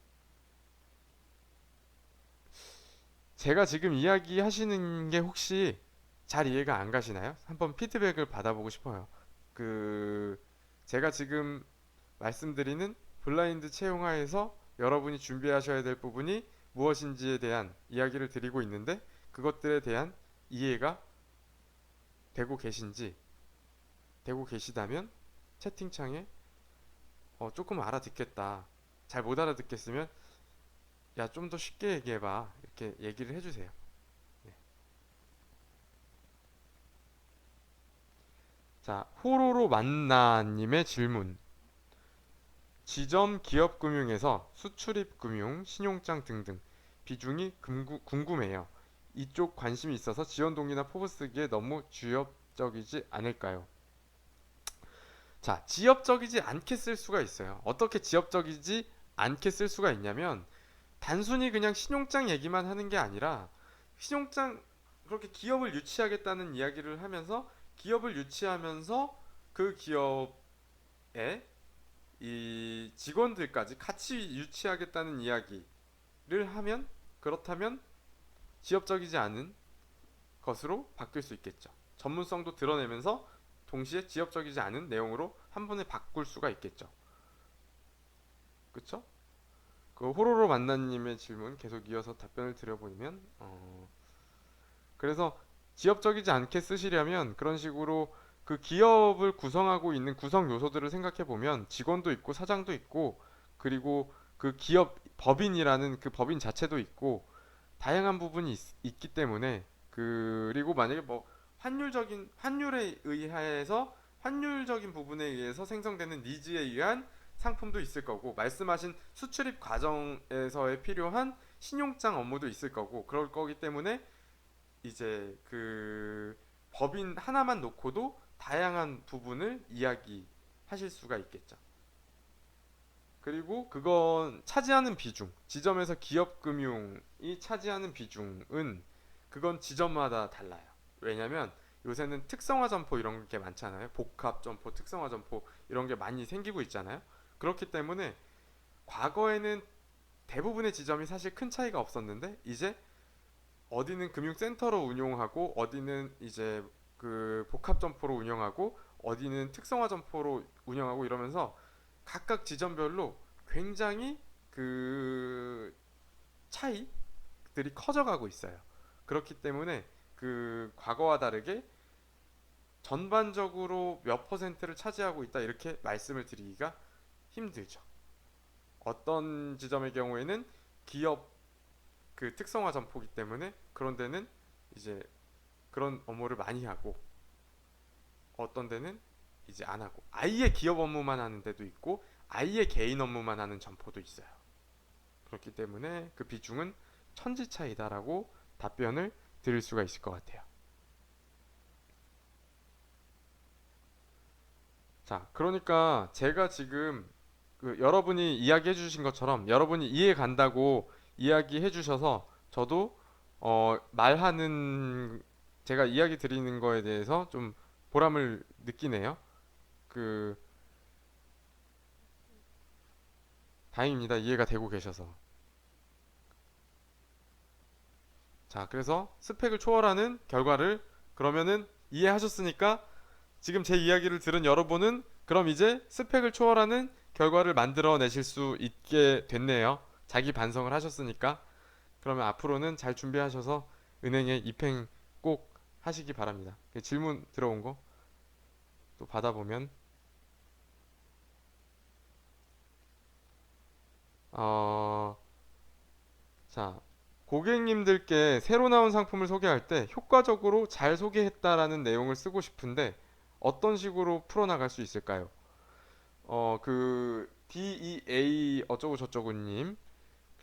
제가 지금 이야기하시는 게 혹시 잘 이해가 안 가시나요? 한번 피드백을 받아보고 싶어요. 그 제가 지금 말씀드리는 블라인드 채용하에서 여러분이 준비하셔야 될 부분이 무엇인지에 대한 이야기를 드리고 있는데 그것들에 대한 이해가 되고 되고 계시다면 채팅창에 조금 알아듣겠다. 잘 못 알아듣겠으면 야, 좀 더 쉽게 얘기해봐. 이렇게 얘기를 해주세요. 네. 자, 호로로 만나님의 질문. 지점 기업금융에서 수출입금융, 신용장 등등 비중이 궁금해요. 이쪽 관심이 있어서 지원 동기나 포부 쓰기에 너무 주엽적이지 않을까요? 자, 지엽적이지 않게 쓸 수가 있어요. 어떻게 지엽적이지 않게 쓸 수가 있냐면 단순히 그냥 신용장 얘기만 하는 게 아니라 신용장 그렇게 기업을 유치하겠다는 이야기를 하면서 기업을 유치하면서 그 기업의 이 직원들까지 같이 유치하겠다는 이야기를 하면 그렇다면 지엽적이지 않은 것으로 바뀔 수 있겠죠. 전문성도 드러내면서 동시에 지엽적이지 않은 내용으로 한 번에 바꿀 수가 있겠죠. 그쵸? 그 호로로 만나님의 질문 계속 이어서 답변을 드려보면 그래서 지엽적이지 않게 쓰시려면 그런 식으로 그 기업을 구성하고 있는 구성 요소들을 생각해 보면 직원도 있고 사장도 있고 그리고 그 기업 법인이라는 그 법인 자체도 있고 다양한 부분이 있기 때문에 그리고 만약에 뭐 환율에 의해서 환율적인 부분에 의해서 생성되는 니즈에 의한 상품도 있을 거고 말씀하신 수출입 과정에서의 필요한 신용장 업무도 있을 거고 그럴 거기 때문에 이제 그 법인 하나만 놓고도 다양한 부분을 이야기하실 수가 있겠죠. 그리고 그건 차지하는 비중, 지점에서 기업금융이 차지하는 비중은 그건 지점마다 달라요. 왜냐면 요새는 특성화 점포 이런 게 많잖아요. 복합 점포, 특성화 점포 이런 게 많이 생기고 있잖아요. 그렇기 때문에 과거에는 대부분의 지점이 사실 큰 차이가 없었는데 이제 어디는 금융센터로 운용하고 어디는 이제 그 복합 점포로 운영하고 어디는 특성화 점포로 운영하고 이러면서 각각 지점별로 굉장히 그 차이들이 커져가고 있어요. 그렇기 때문에 그 과거와 다르게 전반적으로 몇 퍼센트를 차지하고 있다 이렇게 말씀을 드리기가 힘들죠. 어떤 지점의 경우에는 기업 그 특성화 점포기 때문에 그런 데는 이제 그런 업무를 많이 하고, 어떤 데는 이제 안 하고 아예 기업 업무만 하는 데도 있고 아예 개인 업무만 하는 점포도 있어요. 그렇기 때문에 그 비중은 천지 차이다라고 답변을 드릴 수가 있을 것 같아요. 자, 그러니까 제가 지금 그 여러분이 이야기해 주신 것처럼 여러분이 이해 간다고 이야기해 주셔서 저도 말하는 제가 이야기 드리는 거에 대해서 좀 보람을 느끼네요. 그 다행입니다. 이해가 되고 계셔서. 자, 그래서 스펙을 초월하는 결과를 그러면은 이해하셨으니까 지금 제 이야기를 들은 여러분은 그럼 이제 스펙을 초월하는 결과를 만들어 내실 수 있게 됐네요. 자기 반성을 하셨으니까. 그러면 앞으로는 잘 준비하셔서 은행에 입행 꼭 하시기 바랍니다. 질문 들어온 거 또 받아보면 어, 자, 고객님들께 새로 나온 상품을 소개할 때 효과적으로 잘 소개했다라는 내용을 쓰고 싶은데 어떤 식으로 풀어나갈 수 있을까요? 그 DEA 어쩌고 저쩌고님,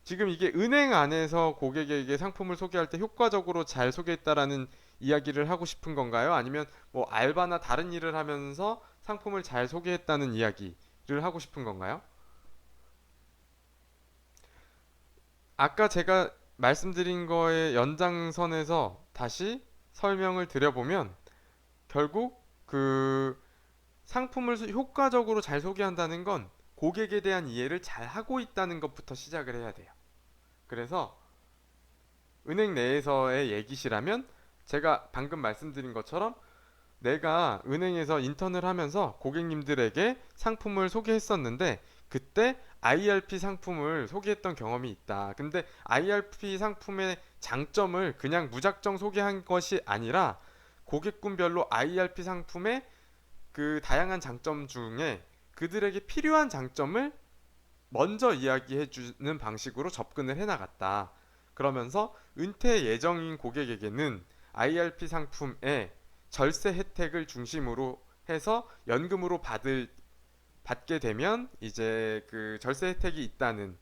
지금 이게 은행 안에서 고객에게 상품을 소개할 때 효과적으로 잘 소개했다라는 이야기를 하고 싶은 건가요? 아니면 뭐 알바나 다른 일을 하면서 상품을 잘 소개했다는 이야기를 하고 싶은 건가요? 아까 제가 말씀드린 거의 연장선에서 다시 설명을 드려보면 결국 그 상품을 효과적으로 잘 소개한다는 건 고객에 대한 이해를 잘 하고 있다는 것부터 시작을 해야 돼요. 그래서 은행 내에서의 얘기시라면 제가 방금 말씀드린 것처럼 내가 은행에서 인턴을 하면서 고객님들에게 상품을 소개했었는데 그때 IRP 상품을 소개했던 경험이 있다. 근데 IRP 상품의 장점을 그냥 무작정 소개한 것이 아니라 고객군별로 IRP 상품의 그 다양한 장점 중에 그들에게 필요한 장점을 먼저 이야기해 주는 방식으로 접근을 해 나갔다. 그러면서 은퇴 예정인 고객에게는 IRP 상품의 절세 혜택을 중심으로 해서 연금으로 받게 되면 이제 그 절세 혜택이 있다는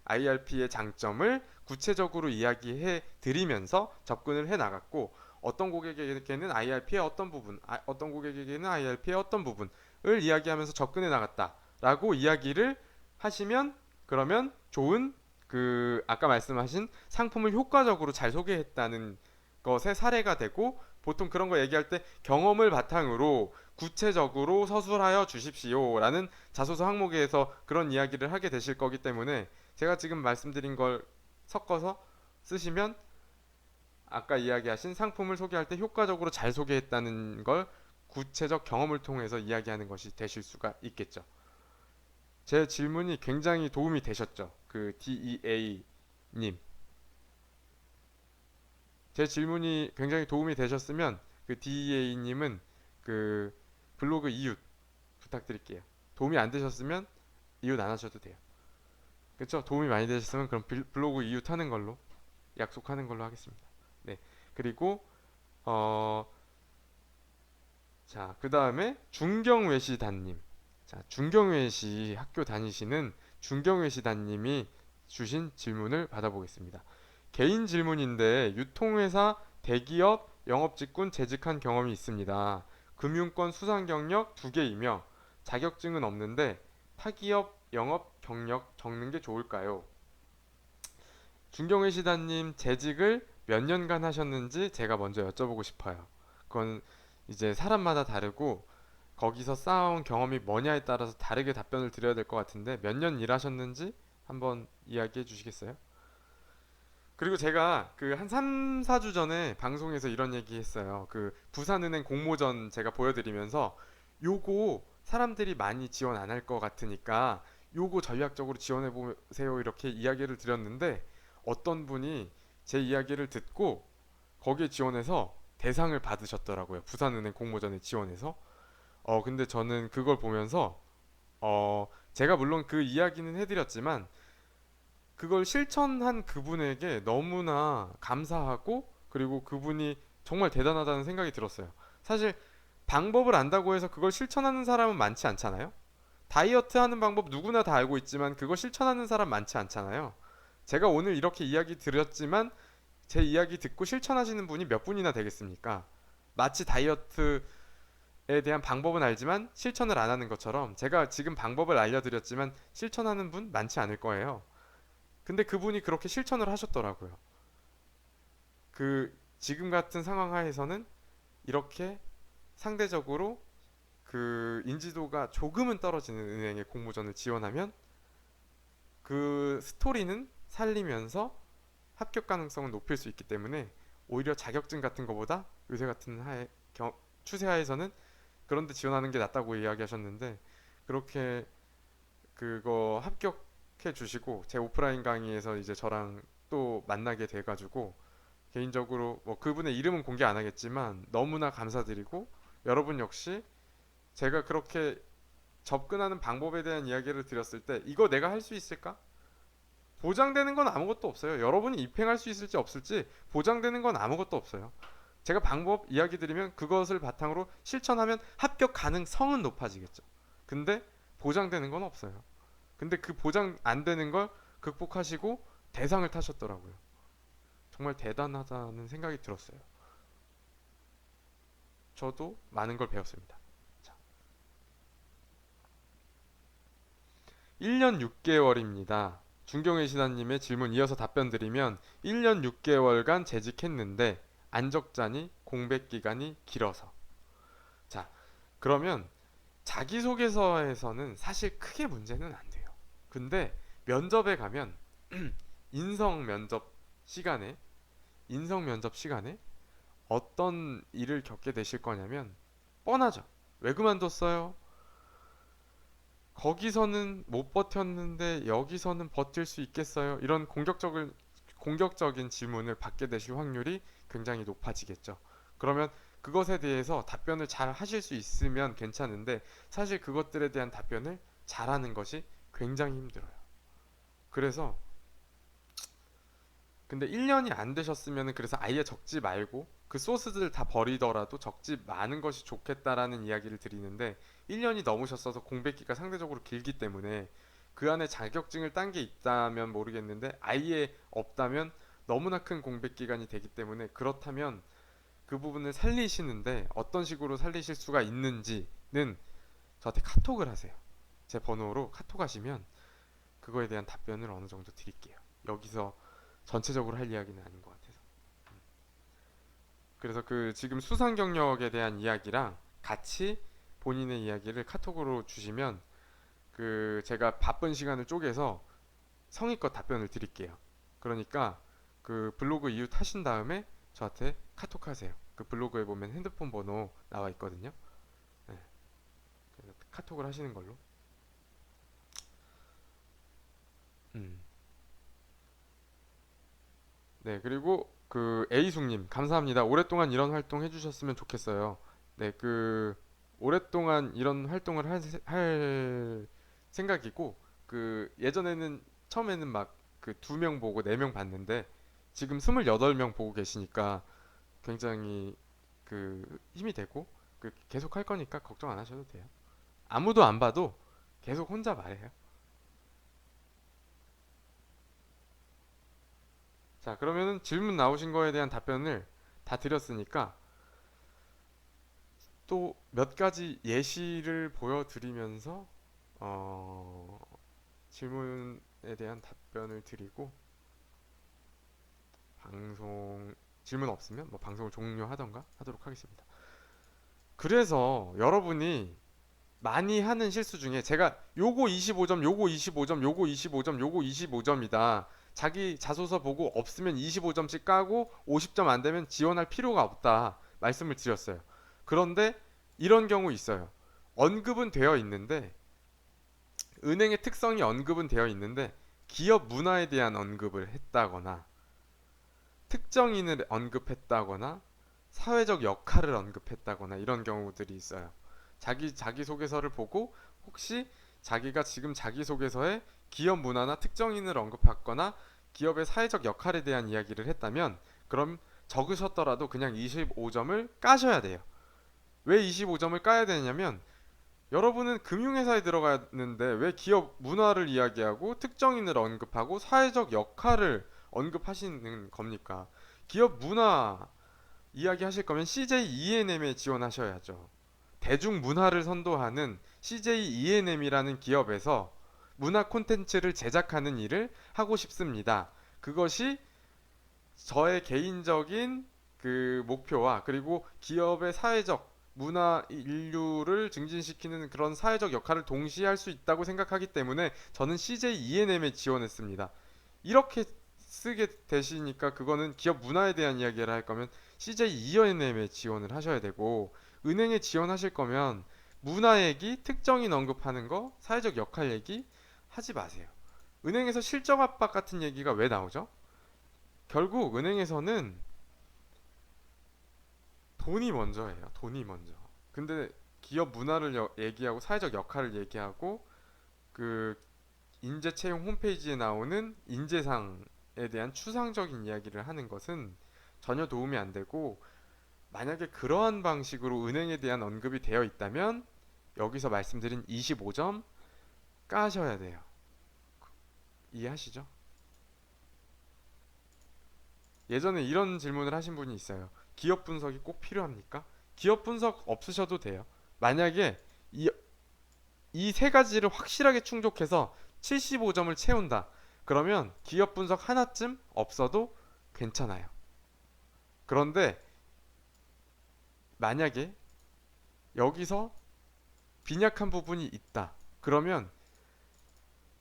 IRP의 장점을 구체적으로 이야기해 드리면서 접근을 해 나갔고, 어떤 고객에게는 IRP의 어떤 부분, 어떤 고객에게는 IRP의 어떤 부분을 이야기하면서 접근해 나갔다라고 이야기를 하시면 그러면 좋은 그 아까 말씀하신 상품을 효과적으로 잘 소개했다는 것의 사례가 되고, 보통 그런 거 얘기할 때 경험을 바탕으로 구체적으로 서술하여 주십시오라는 자소서 항목에서 그런 이야기를 하게 되실 거기 때문에 제가 지금 말씀드린 걸 섞어서 쓰시면 아까 이야기하신 상품을 소개할 때 효과적으로 잘 소개했다는 걸 구체적 경험을 통해서 이야기하는 것이 되실 수가 있겠죠. 제 질문이 굉장히 도움이 되셨죠? 그 DEA님. 제 질문이 굉장히 도움이 되셨으면 그 DEA님은 그 블로그 이웃 부탁드릴게요. 도움이 안 되셨으면 이웃 안 하셔도 돼요. 그렇죠? 도움이 많이 되셨으면 그럼 블로그 이웃 하는 걸로 약속하는 걸로 하겠습니다. 네. 그리고 어, 자, 그다음에 중경외시단님. 자, 중경외시 학교 다니시는 중경외시단님이 주신 질문을 받아보겠습니다. 개인 질문인데 유통회사, 대기업, 영업직군 재직한 경험이 있습니다. 금융권 수상 경력 2개이며 자격증은 없는데 타기업 영업 경력 적는 게 좋을까요? 중경회 시다님 재직을 몇 년간 하셨는지 제가 먼저 여쭤보고 싶어요. 그건 이제 사람마다 다르고 거기서 쌓아온 경험이 뭐냐에 따라서 다르게 답변을 드려야 될 것 같은데 몇 년 일하셨는지 한번 이야기해 주시겠어요? 그리고 제가 그 한 3, 4주 전에 방송에서 이런 얘기 했어요. 그 부산은행 공모전 제가 보여드리면서 요거 사람들이 많이 지원 안 할 것 같으니까 요거 전략적으로 지원해 보세요 이렇게 이야기를 드렸는데 어떤 분이 제 이야기를 듣고 거기에 지원해서 대상을 받으셨더라고요. 부산은행 공모전에 지원해서. 근데 저는 그걸 보면서 제가 물론 그 이야기는 해드렸지만 그걸 실천한 그분에게 너무나 감사하고 그리고 그분이 정말 대단하다는 생각이 들었어요. 사실 방법을 안다고 해서 그걸 실천하는 사람은 많지 않잖아요. 다이어트 하는 방법 누구나 다 알고 있지만 그거 실천하는 사람 많지 않잖아요. 제가 오늘 이렇게 이야기 드렸지만 제 이야기 듣고 실천하시는 분이 몇 분이나 되겠습니까? 마치 다이어트에 대한 방법은 알지만 실천을 안 하는 것처럼 제가 지금 방법을 알려드렸지만 실천하는 분 많지 않을 거예요. 근데 그분이 그렇게 실천을 하셨더라고요. 그 지금 같은 상황 하에서는 이렇게 상대적으로 그 인지도가 조금은 떨어지는 은행의 공모전을 지원하면 그 스토리는 살리면서 합격 가능성을 높일 수 있기 때문에 오히려 자격증 같은 것보다 요새 같은 추세 하에서는 그런데 지원하는 게 낫다고 이야기하셨는데 그렇게 그거 합격해 주시고 제 오프라인 강의에서 이제 저랑 또 만나게 돼가지고 개인적으로 뭐 그분의 이름은 공개 안 하겠지만 너무나 감사드리고 여러분 역시 제가 그렇게 접근하는 방법에 대한 이야기를 드렸을 때 이거 내가 할 수 있을까? 보장되는 건 아무것도 없어요. 여러분이 입행할 수 있을지 없을지 보장되는 건 아무것도 없어요. 제가 방법 이야기 드리면 그것을 바탕으로 실천하면 합격 가능성은 높아지겠죠. 근데 보장되는 건 없어요. 근데 그 보장 안 되는 걸 극복하시고 대상을 타셨더라고요. 정말 대단하다는 생각이 들었어요. 저도 많은 걸 배웠습니다. 자, 1년 6개월입니다. 중경의 신하님의 질문 이어서 답변 드리면 1년 6개월간 재직했는데 안적자니 공백 기간이 길어서. 자, 그러면 자기소개서에서는 사실 크게 문제는 안 돼요. 근데 면접에 가면 인성 면접 시간에 인성 면접 시간에 어떤 일을 겪게 되실 거냐면 뻔하죠. 왜 그만뒀어요? 거기서는 못 버텼는데 여기서는 버틸 수 있겠어요? 이런 공격적인 질문을 받게 되실 확률이 굉장히 높아지겠죠. 그러면 그것에 대해서 답변을 잘 하실 수 있으면 괜찮은데 사실 그것들에 대한 답변을 잘하는 것이 굉장히 힘들어요. 그래서 근데 1년이 안 되셨으면 그래서 아예 적지 말고 그 소스들 다 버리더라도 적지 많은 것이 좋겠다라는 이야기를 드리는데 1년이 넘으셨어서 공백기가 상대적으로 길기 때문에 그 안에 자격증을 딴 게 있다면 모르겠는데 아예 없다면 너무나 큰 공백 기간이 되기 때문에 그렇다면 그 부분을 살리시는데 어떤 식으로 살리실 수가 있는지는 저한테 카톡을 하세요. 제 번호로 카톡 하시면 그거에 대한 답변을 어느 정도 드릴게요. 여기서 전체적으로 할 이야기는 아닌 것 같아서. 그래서 그 지금 수상 경력에 대한 이야기랑 같이 본인의 이야기를 카톡으로 주시면 그 제가 바쁜 시간을 쪼개서 성의껏 답변을 드릴게요. 그러니까 그 블로그 이웃 하신 다음에 저한테 카톡 하세요. 그 블로그에 보면 핸드폰 번호 나와 있거든요. 네, 그래서 카톡을 하시는 걸로. 음. 네, 그리고 그 A숙님 감사합니다. 오랫동안 이런 활동 해주셨으면 좋겠어요. 네, 그 오랫동안 이런 활동을 할 생각이고 그 예전에는 처음에는 막 그 2명 보고 4명 봤는데 지금 28명 보고 계시니까 굉장히 그 힘이 되고 그 계속 할 거니까 걱정 안 하셔도 돼요. 아무도 안 봐도 계속 혼자 말해요. 자, 그러면은 질문 나오신 거에 대한 답변을 다 드렸으니까 또 몇 가지 예시를 보여드리면서 어, 질문에 대한 답변을 드리고 방송 질문 없으면 뭐 방송을 종료하던가 하도록 하겠습니다. 그래서 여러분이 많이 하는 실수 중에 제가 요거 25점, 요거 25점, 요거 25점, 요거 25점이다. 자기 자소서 보고 없으면 25점씩 까고 50점 안 되면 지원할 필요가 없다. 말씀을 드렸어요. 그런데 이런 경우 있어요. 언급은 되어 있는데 은행의 특성이 언급은 되어 있는데 기업 문화에 대한 언급을 했다거나 특정인을 언급했다거나 사회적 역할을 언급했다거나 이런 경우들이 있어요. 자기소개서를 보고 혹시 자기가 지금 자기소개서에 기업 문화나 특정인을 언급했거나 기업의 사회적 역할에 대한 이야기를 했다면 그럼 적으셨더라도 그냥 25점을 까셔야 돼요. 왜 25점을 까야 되냐면 여러분은 금융회사에 들어갔는데 왜 기업 문화를 이야기하고 특정인을 언급하고 사회적 역할을 언급하시는 겁니까? 기업 문화 이야기하실 거면 CJ ENM에 지원하셔야죠. 대중 문화를 선도하는 CJ ENM이라는 기업에서 문화 콘텐츠를 제작하는 일을 하고 싶습니다. 그것이 저의 개인적인 그 목표와 그리고 기업의 사회적 문화 인류를 증진시키는 그런 사회적 역할을 동시에 할 수 있다고 생각하기 때문에 저는 CJ ENM에 지원했습니다. 이렇게 쓰게 되시니까 그거는 기업 문화에 대한 이야기를 할 거면 CJ ENM에 지원을 하셔야 되고 은행에 지원하실 거면 문화 얘기, 특정인 언급하는 거, 사회적 역할 얘기 하지 마세요. 은행에서 실적 압박 같은 얘기가 왜 나오죠? 결국 은행에서는 돈이 먼저예요. 돈이 먼저. 근데 기업 문화를 얘기하고 사회적 역할을 얘기하고 그 인재 채용 홈페이지에 나오는 인재상에 대한 추상적인 이야기를 하는 것은 전혀 도움이 안 되고 만약에 그러한 방식으로 은행에 대한 언급이 되어 있다면 여기서 말씀드린 25점 까셔야 돼요. 이해하시죠? 예전에 이런 질문을 하신 분이 있어요. 기업 분석이 꼭 필요합니까? 기업 분석 없으셔도 돼요. 만약에 이 세 가지를 확실하게 충족해서 75점을 채운다. 그러면 기업 분석 하나쯤 없어도 괜찮아요. 그런데 만약에 여기서 빈약한 부분이 있다. 그러면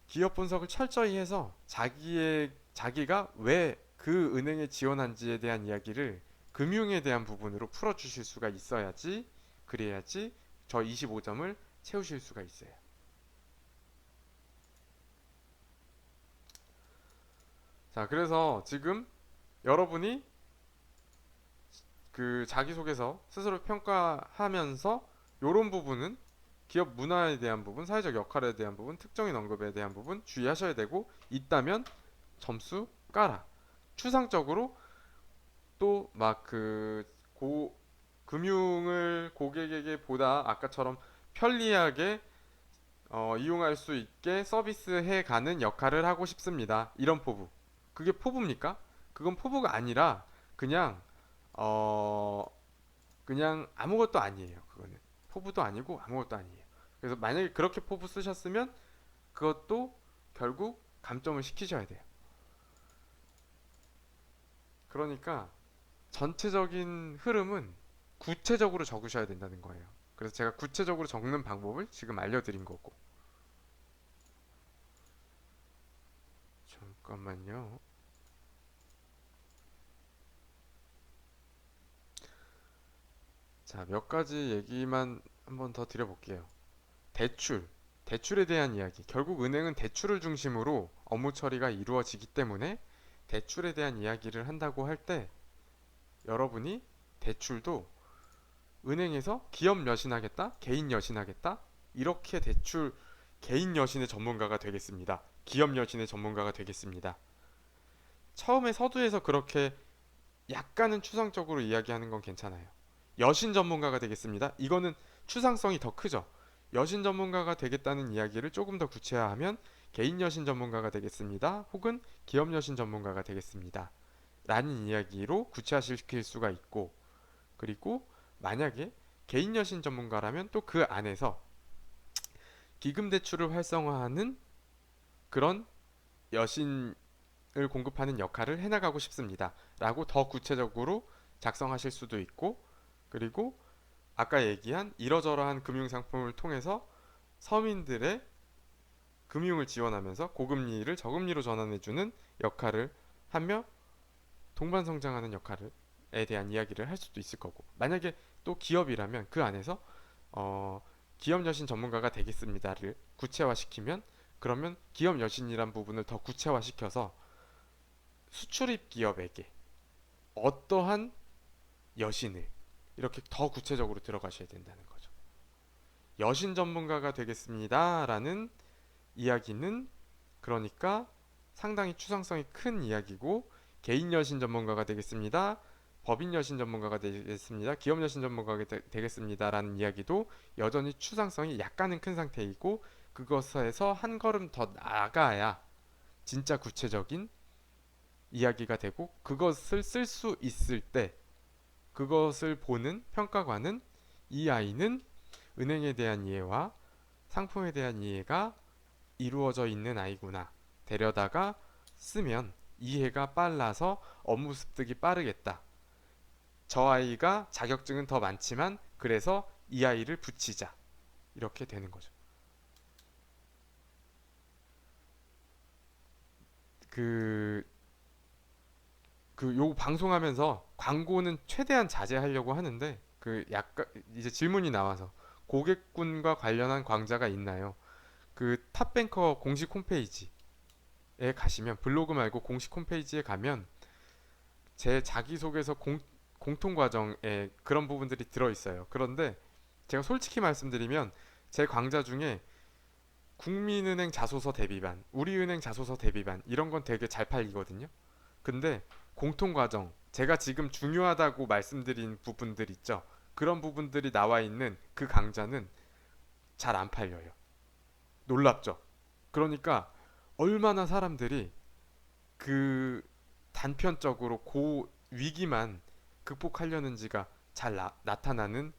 기업 분석을 철저히 해서 자기가 왜 그 은행에 지원한지에 대한 이야기를 금융에 대한 부분으로 풀어주실 수가 있어야지 그래야지 저 25점을 채우실 수가 있어요. 자, 그래서 지금 여러분이 그 자기소개서 스스로 평가하면서 이런 부분은 기업 문화에 대한 부분, 사회적 역할에 대한 부분, 특정인 언급에 대한 부분 주의하셔야 되고 있다면 점수 까라. 추상적으로 또 막 그 금융을 고객에게 보다 아까처럼 편리하게 이용할 수 있게 서비스해 가는 역할을 하고 싶습니다. 이런 포부. 그게 포부입니까? 그건 포부가 아니라 그냥 어 그냥 아무것도 아니에요. 그거는 포부도 아니고 아무것도 아니에요. 그래서 만약에 그렇게 포부 쓰셨으면 그것도 결국 감점을 시키셔야 돼요. 그러니까 전체적인 흐름은 구체적으로 적으셔야 된다는 거예요. 그래서 제가 구체적으로 적는 방법을 지금 알려드린 거고. 잠깐만요. 자, 몇 가지 얘기만 한번 더 드려볼게요. 대출. 대출에 대한 이야기. 결국 은행은 대출을 중심으로 업무 처리가 이루어지기 때문에 대출에 대한 이야기를 한다고 할 때 여러분이 대출도 은행에서 기업 여신하겠다, 개인 여신하겠다, 이렇게 대출 개인 여신의 전문가가 되겠습니다. 기업 여신의 전문가가 되겠습니다. 처음에 서두에서 그렇게 약간은 추상적으로 이야기하는 건 괜찮아요. 여신 전문가가 되겠습니다. 이거는 추상성이 더 크죠. 여신 전문가가 되겠다는 이야기를 조금 더 구체화하면 개인 여신 전문가가 되겠습니다. 혹은 기업 여신 전문가가 되겠습니다. 라는 이야기로 구체화시킬 수가 있고 그리고 만약에 개인 여신 전문가라면 또 그 안에서 기금 대출을 활성화하는 그런 여신을 공급하는 역할을 해나가고 싶습니다. 라고 더 구체적으로 작성하실 수도 있고 그리고 아까 얘기한 이러저러한 금융상품을 통해서 서민들의 금융을 지원하면서 고금리를 저금리로 전환해주는 역할을 하며 동반성장하는 역할에 대한 이야기를 할 수도 있을 거고 만약에 또 기업이라면 그 안에서 어, 기업 여신 전문가가 되겠습니다를 구체화시키면, 그러면 기업 여신이란 부분을 더 구체화시켜서 수출입 기업에게 어떠한 여신을, 이렇게 더 구체적으로 들어가셔야 된다는 거죠. 여신 전문가가 되겠습니다라는 이야기는 그러니까 상당히 추상성이 큰 이야기고, 개인 여신 전문가가 되겠습니다, 법인 여신 전문가가 되겠습니다, 기업 여신 전문가가 되겠습니다라는 이야기도 여전히 추상성이 약간은 큰 상태이고, 그것에서 한 걸음 더 나아가야 진짜 구체적인 이야기가 되고, 그것을 쓸 수 있을 때 그것을 보는 평가관은 이 아이는 은행에 대한 이해와 상품에 대한 이해가 이루어져 있는 아이구나, 데려다가 쓰면 이해가 빨라서 업무 습득이 빠르겠다, 저 아이가 자격증은 더 많지만 그래서 이 아이를 붙이자, 이렇게 되는 거죠. 그, 요 방송하면서 광고는 최대한 자제하려고 하는데, 그 약간 이제 질문이 나와서 고객군과 관련한 광자가 있나요? 그 탑뱅커 공식 홈페이지에 가시면, 블로그 말고 공식 홈페이지에 가면 제 자기소개서 공통 과정에 그런 부분들이 들어 있어요. 그런데 제가 솔직히 말씀드리면 제 광자 중에 국민은행 자소서 대비반, 우리은행 자소서 대비반 이런 건 되게 잘 팔리거든요. 근데 공통 과정, 제가 지금 중요하다고 말씀드린 부분들 있죠. 그런 부분들이 나와 있는 그 강좌는 잘 안 팔려요. 놀랍죠? 그러니까 얼마나 사람들이 그 단편적으로 고 위기만 극복하려는지가 잘 나타나는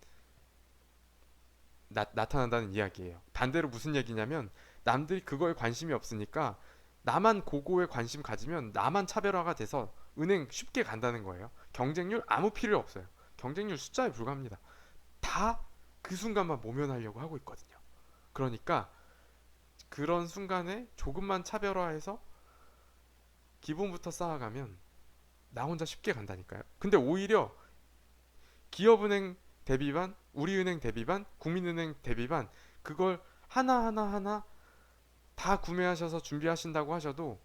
나타난다는 이야기예요. 반대로 무슨 얘기냐면, 남들이 그거에 관심이 없으니까 나만 그거에 관심 가지면 나만 차별화가 돼서 은행 쉽게 간다는 거예요. 경쟁률 아무 필요 없어요. 경쟁률 숫자에 불과합니다. 다 그 순간만 모면하려고 하고 있거든요. 그러니까 그런 순간에 조금만 차별화해서 기본부터 쌓아가면 나 혼자 쉽게 간다니까요. 근데 오히려 기업은행 대비반, 우리은행 대비반, 국민은행 대비반, 그걸 하나하나 다 구매하셔서 준비하신다고 하셔도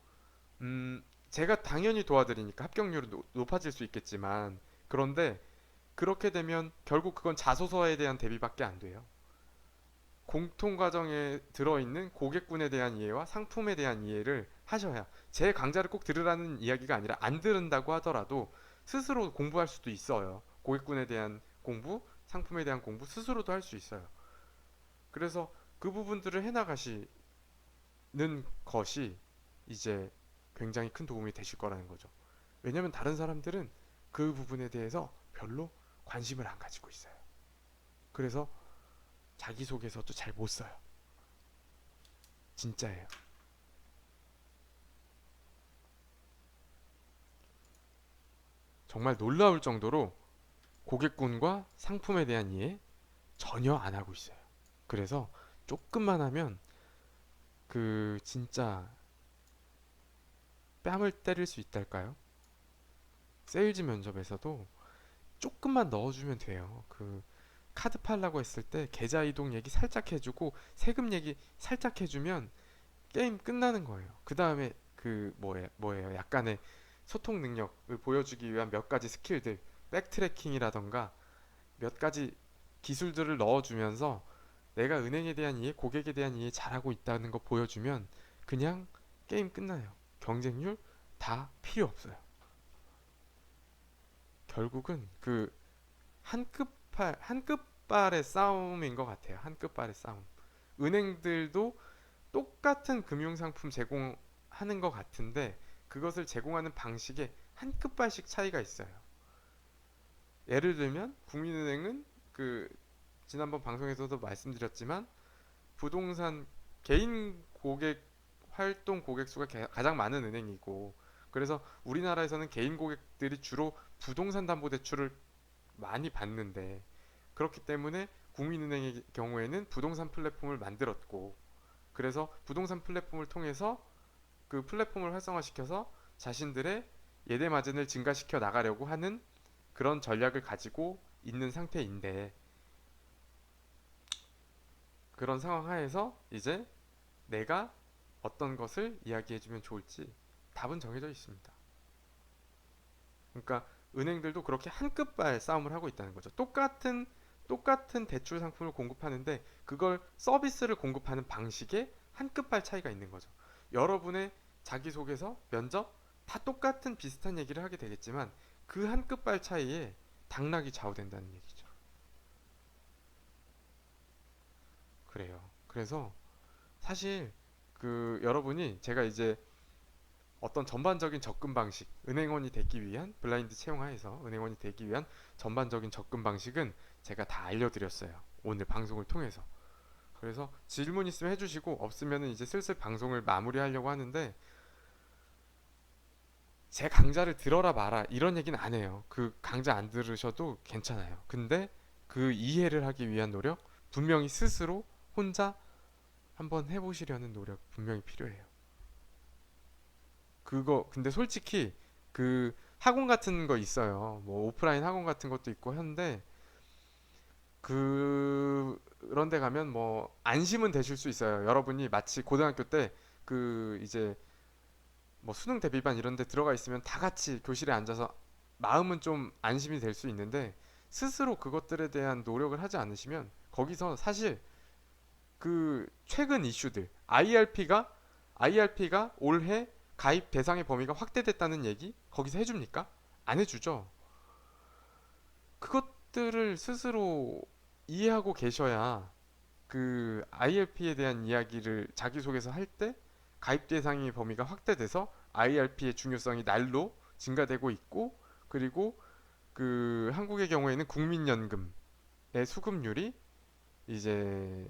제가 당연히 도와드리니까 합격률은 높아질 수 있겠지만, 그런데 그렇게 되면 결국 그건 자소서에 대한 대비밖에 안 돼요. 공통 과정에 들어있는 고객군에 대한 이해와 상품에 대한 이해를 하셔야, 제 강좌를 꼭 들으라는 이야기가 아니라 안 들은다고 하더라도 스스로 공부할 수도 있어요. 고객군에 대한 공부, 상품에 대한 공부 스스로도 할 수 있어요. 그래서 그 부분들을 해나가시는 것이 이제 굉장히 큰 도움이 되실 거라는 거죠. 왜냐면 다른 사람들은 그 부분에 대해서 별로 관심을 안 가지고 있어요. 그래서 자기소개서도 잘 못 써요. 진짜예요. 정말 놀라울 정도로 고객군과 상품에 대한 이해 전혀 안 하고 있어요. 그래서 조금만 하면 그 진짜 뺨을 때릴 수 있달까요? 세일즈 면접에서도 조금만 넣어주면 돼요. 그 카드 팔라고 했을 때 계좌 이동 얘기 살짝 해주고 세금 얘기 살짝 해주면 게임 끝나는 거예요. 그 다음에 그 뭐예요? 약간의 소통 능력을 보여주기 위한 몇 가지 스킬들, 백트래킹이라던가 몇 가지 기술들을 넣어주면서 내가 은행에 대한 이해, 고객에 대한 이해 잘하고 있다는 거 보여주면 그냥 게임 끝나요. 경쟁률 다 필요 없어요. 결국은 그 한 끝발의 싸움인 것 같아요. 한 끝발의 싸움. 은행들도 똑같은 금융상품 제공하는 것 같은데 그것을 제공하는 방식에 한 끝발씩 차이가 있어요. 예를 들면 국민은행은 그 지난번 방송에서도 말씀드렸지만 부동산 개인 고객 활동 고객 수가 가장 많은 은행이고, 그래서 우리나라에서는 개인 고객들이 주로 부동산 담보 대출을 많이 받는데, 그렇기 때문에 국민은행의 경우에는 부동산 플랫폼을 만들었고, 그래서 부동산 플랫폼을 통해서 그 플랫폼을 활성화시켜서 자신들의 예대 마진을 증가시켜 나가려고 하는 그런 전략을 가지고 있는 상태인데, 그런 상황 하에서 이제 내가 어떤 것을 이야기해주면 좋을지 답은 정해져 있습니다. 그러니까 은행들도 그렇게 한 끗발 싸움을 하고 있다는 거죠. 똑같은 대출 상품을 공급하는데 그걸 서비스를 공급하는 방식에 한 끗발 차이가 있는 거죠. 여러분의 자기소개서, 면접 다 똑같은 비슷한 얘기를 하게 되겠지만 그 한 끗발 차이에 당락이 좌우된다는 얘기죠. 그래요. 그래서 사실 그 여러분이 제가 이제 어떤 전반적인 접근 방식, 은행원이 되기 위한 블라인드 채용하에서 은행원이 되기 위한 전반적인 접근 방식은 제가 다 알려드렸어요. 오늘 방송을 통해서. 그래서 질문 있으면 해주시고 없으면 이제 슬슬 방송을 마무리하려고 하는데 제 강좌를 들어라 마라 이런 얘기는 안 해요. 그 강좌 안 들으셔도 괜찮아요. 근데 그 이해를 하기 위한 노력 분명히 스스로 혼자 한번 해보시려는 노력 분명히 필요해요. 그거 근데 솔직히 그 학원 같은 거 있어요. 뭐 오프라인 학원 같은 것도 있고 한데 그런 데 가면 뭐 안심은 되실 수 있어요. 여러분이 마치 고등학교 때 그 이제 뭐 수능 대비반 이런 데 들어가 있으면 다 같이 교실에 앉아서 마음은 좀 안심이 될 수 있는데 스스로 그것들에 대한 노력을 하지 않으시면 거기서 사실 그 최근 이슈들 IRP가 올해 가입 대상의 범위가 확대됐다는 얘기 거기서 해줍니까? 안 해주죠. 그것들을 스스로 이해하고 계셔야 그 IRP에 대한 이야기를 자기소개서 할 때 가입 대상의 범위가 확대돼서 IRP의 중요성이 날로 증가되고 있고 그리고 그 한국의 경우에는 국민연금의 수급률이 이제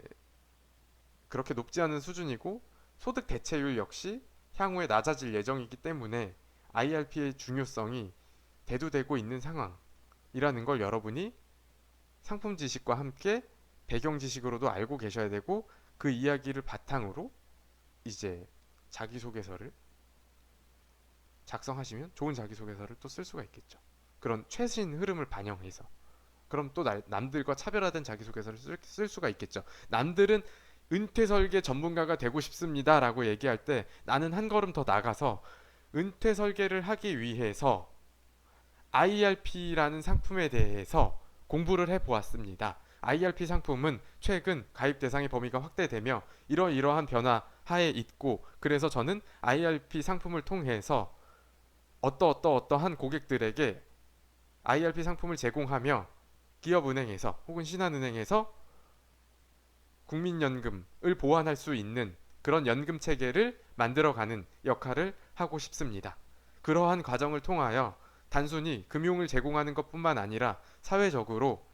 그렇게 높지 않은 수준이고 소득 대체율 역시 향후에 낮아질 예정이기 때문에 IRP의 중요성이 대두되고 있는 상황이라는 걸 여러분이 상품 지식과 함께 배경 지식으로도 알고 계셔야 되고 그 이야기를 바탕으로 이제 자기소개서를 작성하시면 좋은 자기소개서를 또 쓸 수가 있겠죠. 그런 최신 흐름을 반영해서 그럼 또 남들과 차별화된 자기소개서를 쓸 수가 있겠죠. 남들은 은퇴 설계 전문가가 되고 싶습니다라고 얘기할 때 나는 한 걸음 더 나가서 은퇴 설계를 하기 위해서 IRP라는 상품에 대해서 공부를 해보았습니다. IRP 상품은 최근 가입 대상의 범위가 확대되며 이러이러한 변화 하에 있고 그래서 저는 IRP 상품을 통해서 어떠한 고객들에게 IRP 상품을 제공하며 기업은행에서 혹은 신한은행에서 국민연금을 보완할 수 있는 그런 연금 체계를 만들어가는 역할을 하고 싶습니다. 그러한 과정을 통하여 단순히 금융을 제공하는 것뿐만 아니라 사회적으로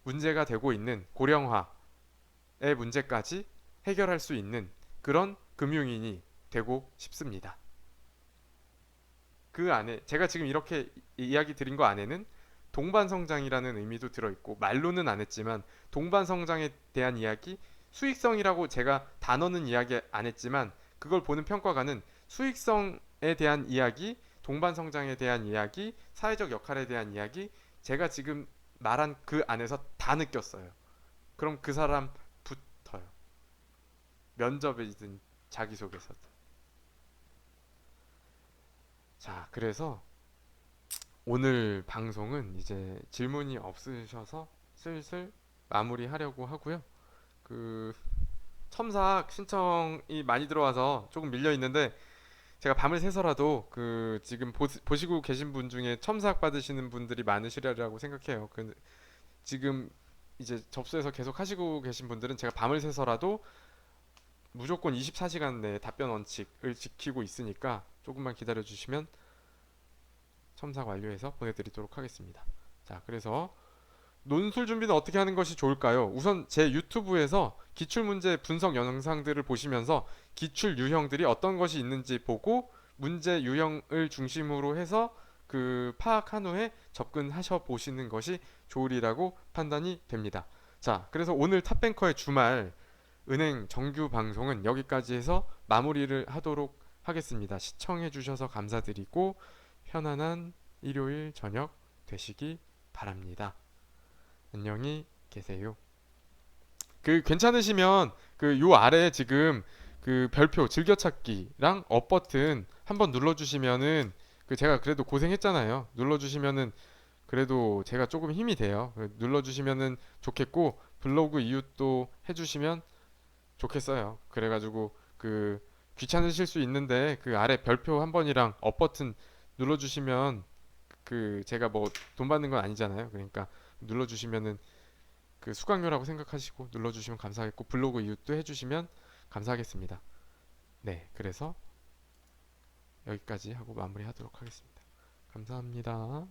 문제가 되고 있는 고령화의 문제까지 해결할 수 있는 그런 금융인이 되고 싶습니다. 그 안에 제가 지금 이렇게 이야기 드린 거 안에는 동반성장이라는 의미도 들어있고 말로는 안 했지만 동반성장에 대한 이야기 수익성이라고 제가 단어는 이야기 안 했지만 그걸 보는 평가가는 수익성에 대한 이야기 동반성장에 대한 이야기 사회적 역할에 대한 이야기 제가 지금 말한 그 안에서 다 느꼈어요. 그럼 그 사람 붙어요. 면접이든 자기소개서든. 자, 그래서 오늘 방송은 이제 질문이 없으셔서 슬슬 마무리하려고 하고요. 그 첨삭 신청이 많이 들어와서 조금 밀려 있는데 제가 밤을 새서라도 그 지금 보시고 계신 분 중에 첨삭 받으시는 분들이 많으시리라고 생각해요. 그 지금 이제 접수해서 계속 하시고 계신 분들은 제가 밤을 새서라도 무조건 24시간 내에 답변 원칙을 지키고 있으니까 조금만 기다려 주시면 첨삭 완료해서 보내드리도록 하겠습니다. 자, 그래서 논술 준비는 어떻게 하는 것이 좋을까요? 우선 제 유튜브에서 기출문제 분석 영상들을 보시면서 기출 유형들이 어떤 것이 있는지 보고 문제 유형을 중심으로 해서 그 파악한 후에 접근하셔 보시는 것이 좋으리라고 판단이 됩니다. 자, 그래서 오늘 탑뱅커의 주말 은행 정규 방송은 여기까지 해서 마무리를 하도록 하겠습니다. 시청해 주셔서 감사드리고 편안한 일요일 저녁 되시기 바랍니다. 안녕히 계세요. 그 괜찮으시면 그 요 아래 지금 그 별표 즐겨찾기랑 업 버튼 한번 눌러주시면은 그 제가 그래도 고생했잖아요. 눌러주시면은 그래도 제가 조금 힘이 돼요. 눌러주시면은 좋겠고 블로그 이웃도 해주시면 좋겠어요. 그래가지고 그 귀찮으실 수 있는데 그 아래 별표 한 번이랑 업 버튼 눌러주시면 그 제가 뭐 돈 받는 건 아니잖아요. 그러니까 눌러주시면은 그 수강료라고 생각하시고 눌러주시면 감사하겠고 블로그 이웃도 해주시면 감사하겠습니다. 네, 그래서 여기까지 하고 마무리하도록 하겠습니다. 감사합니다.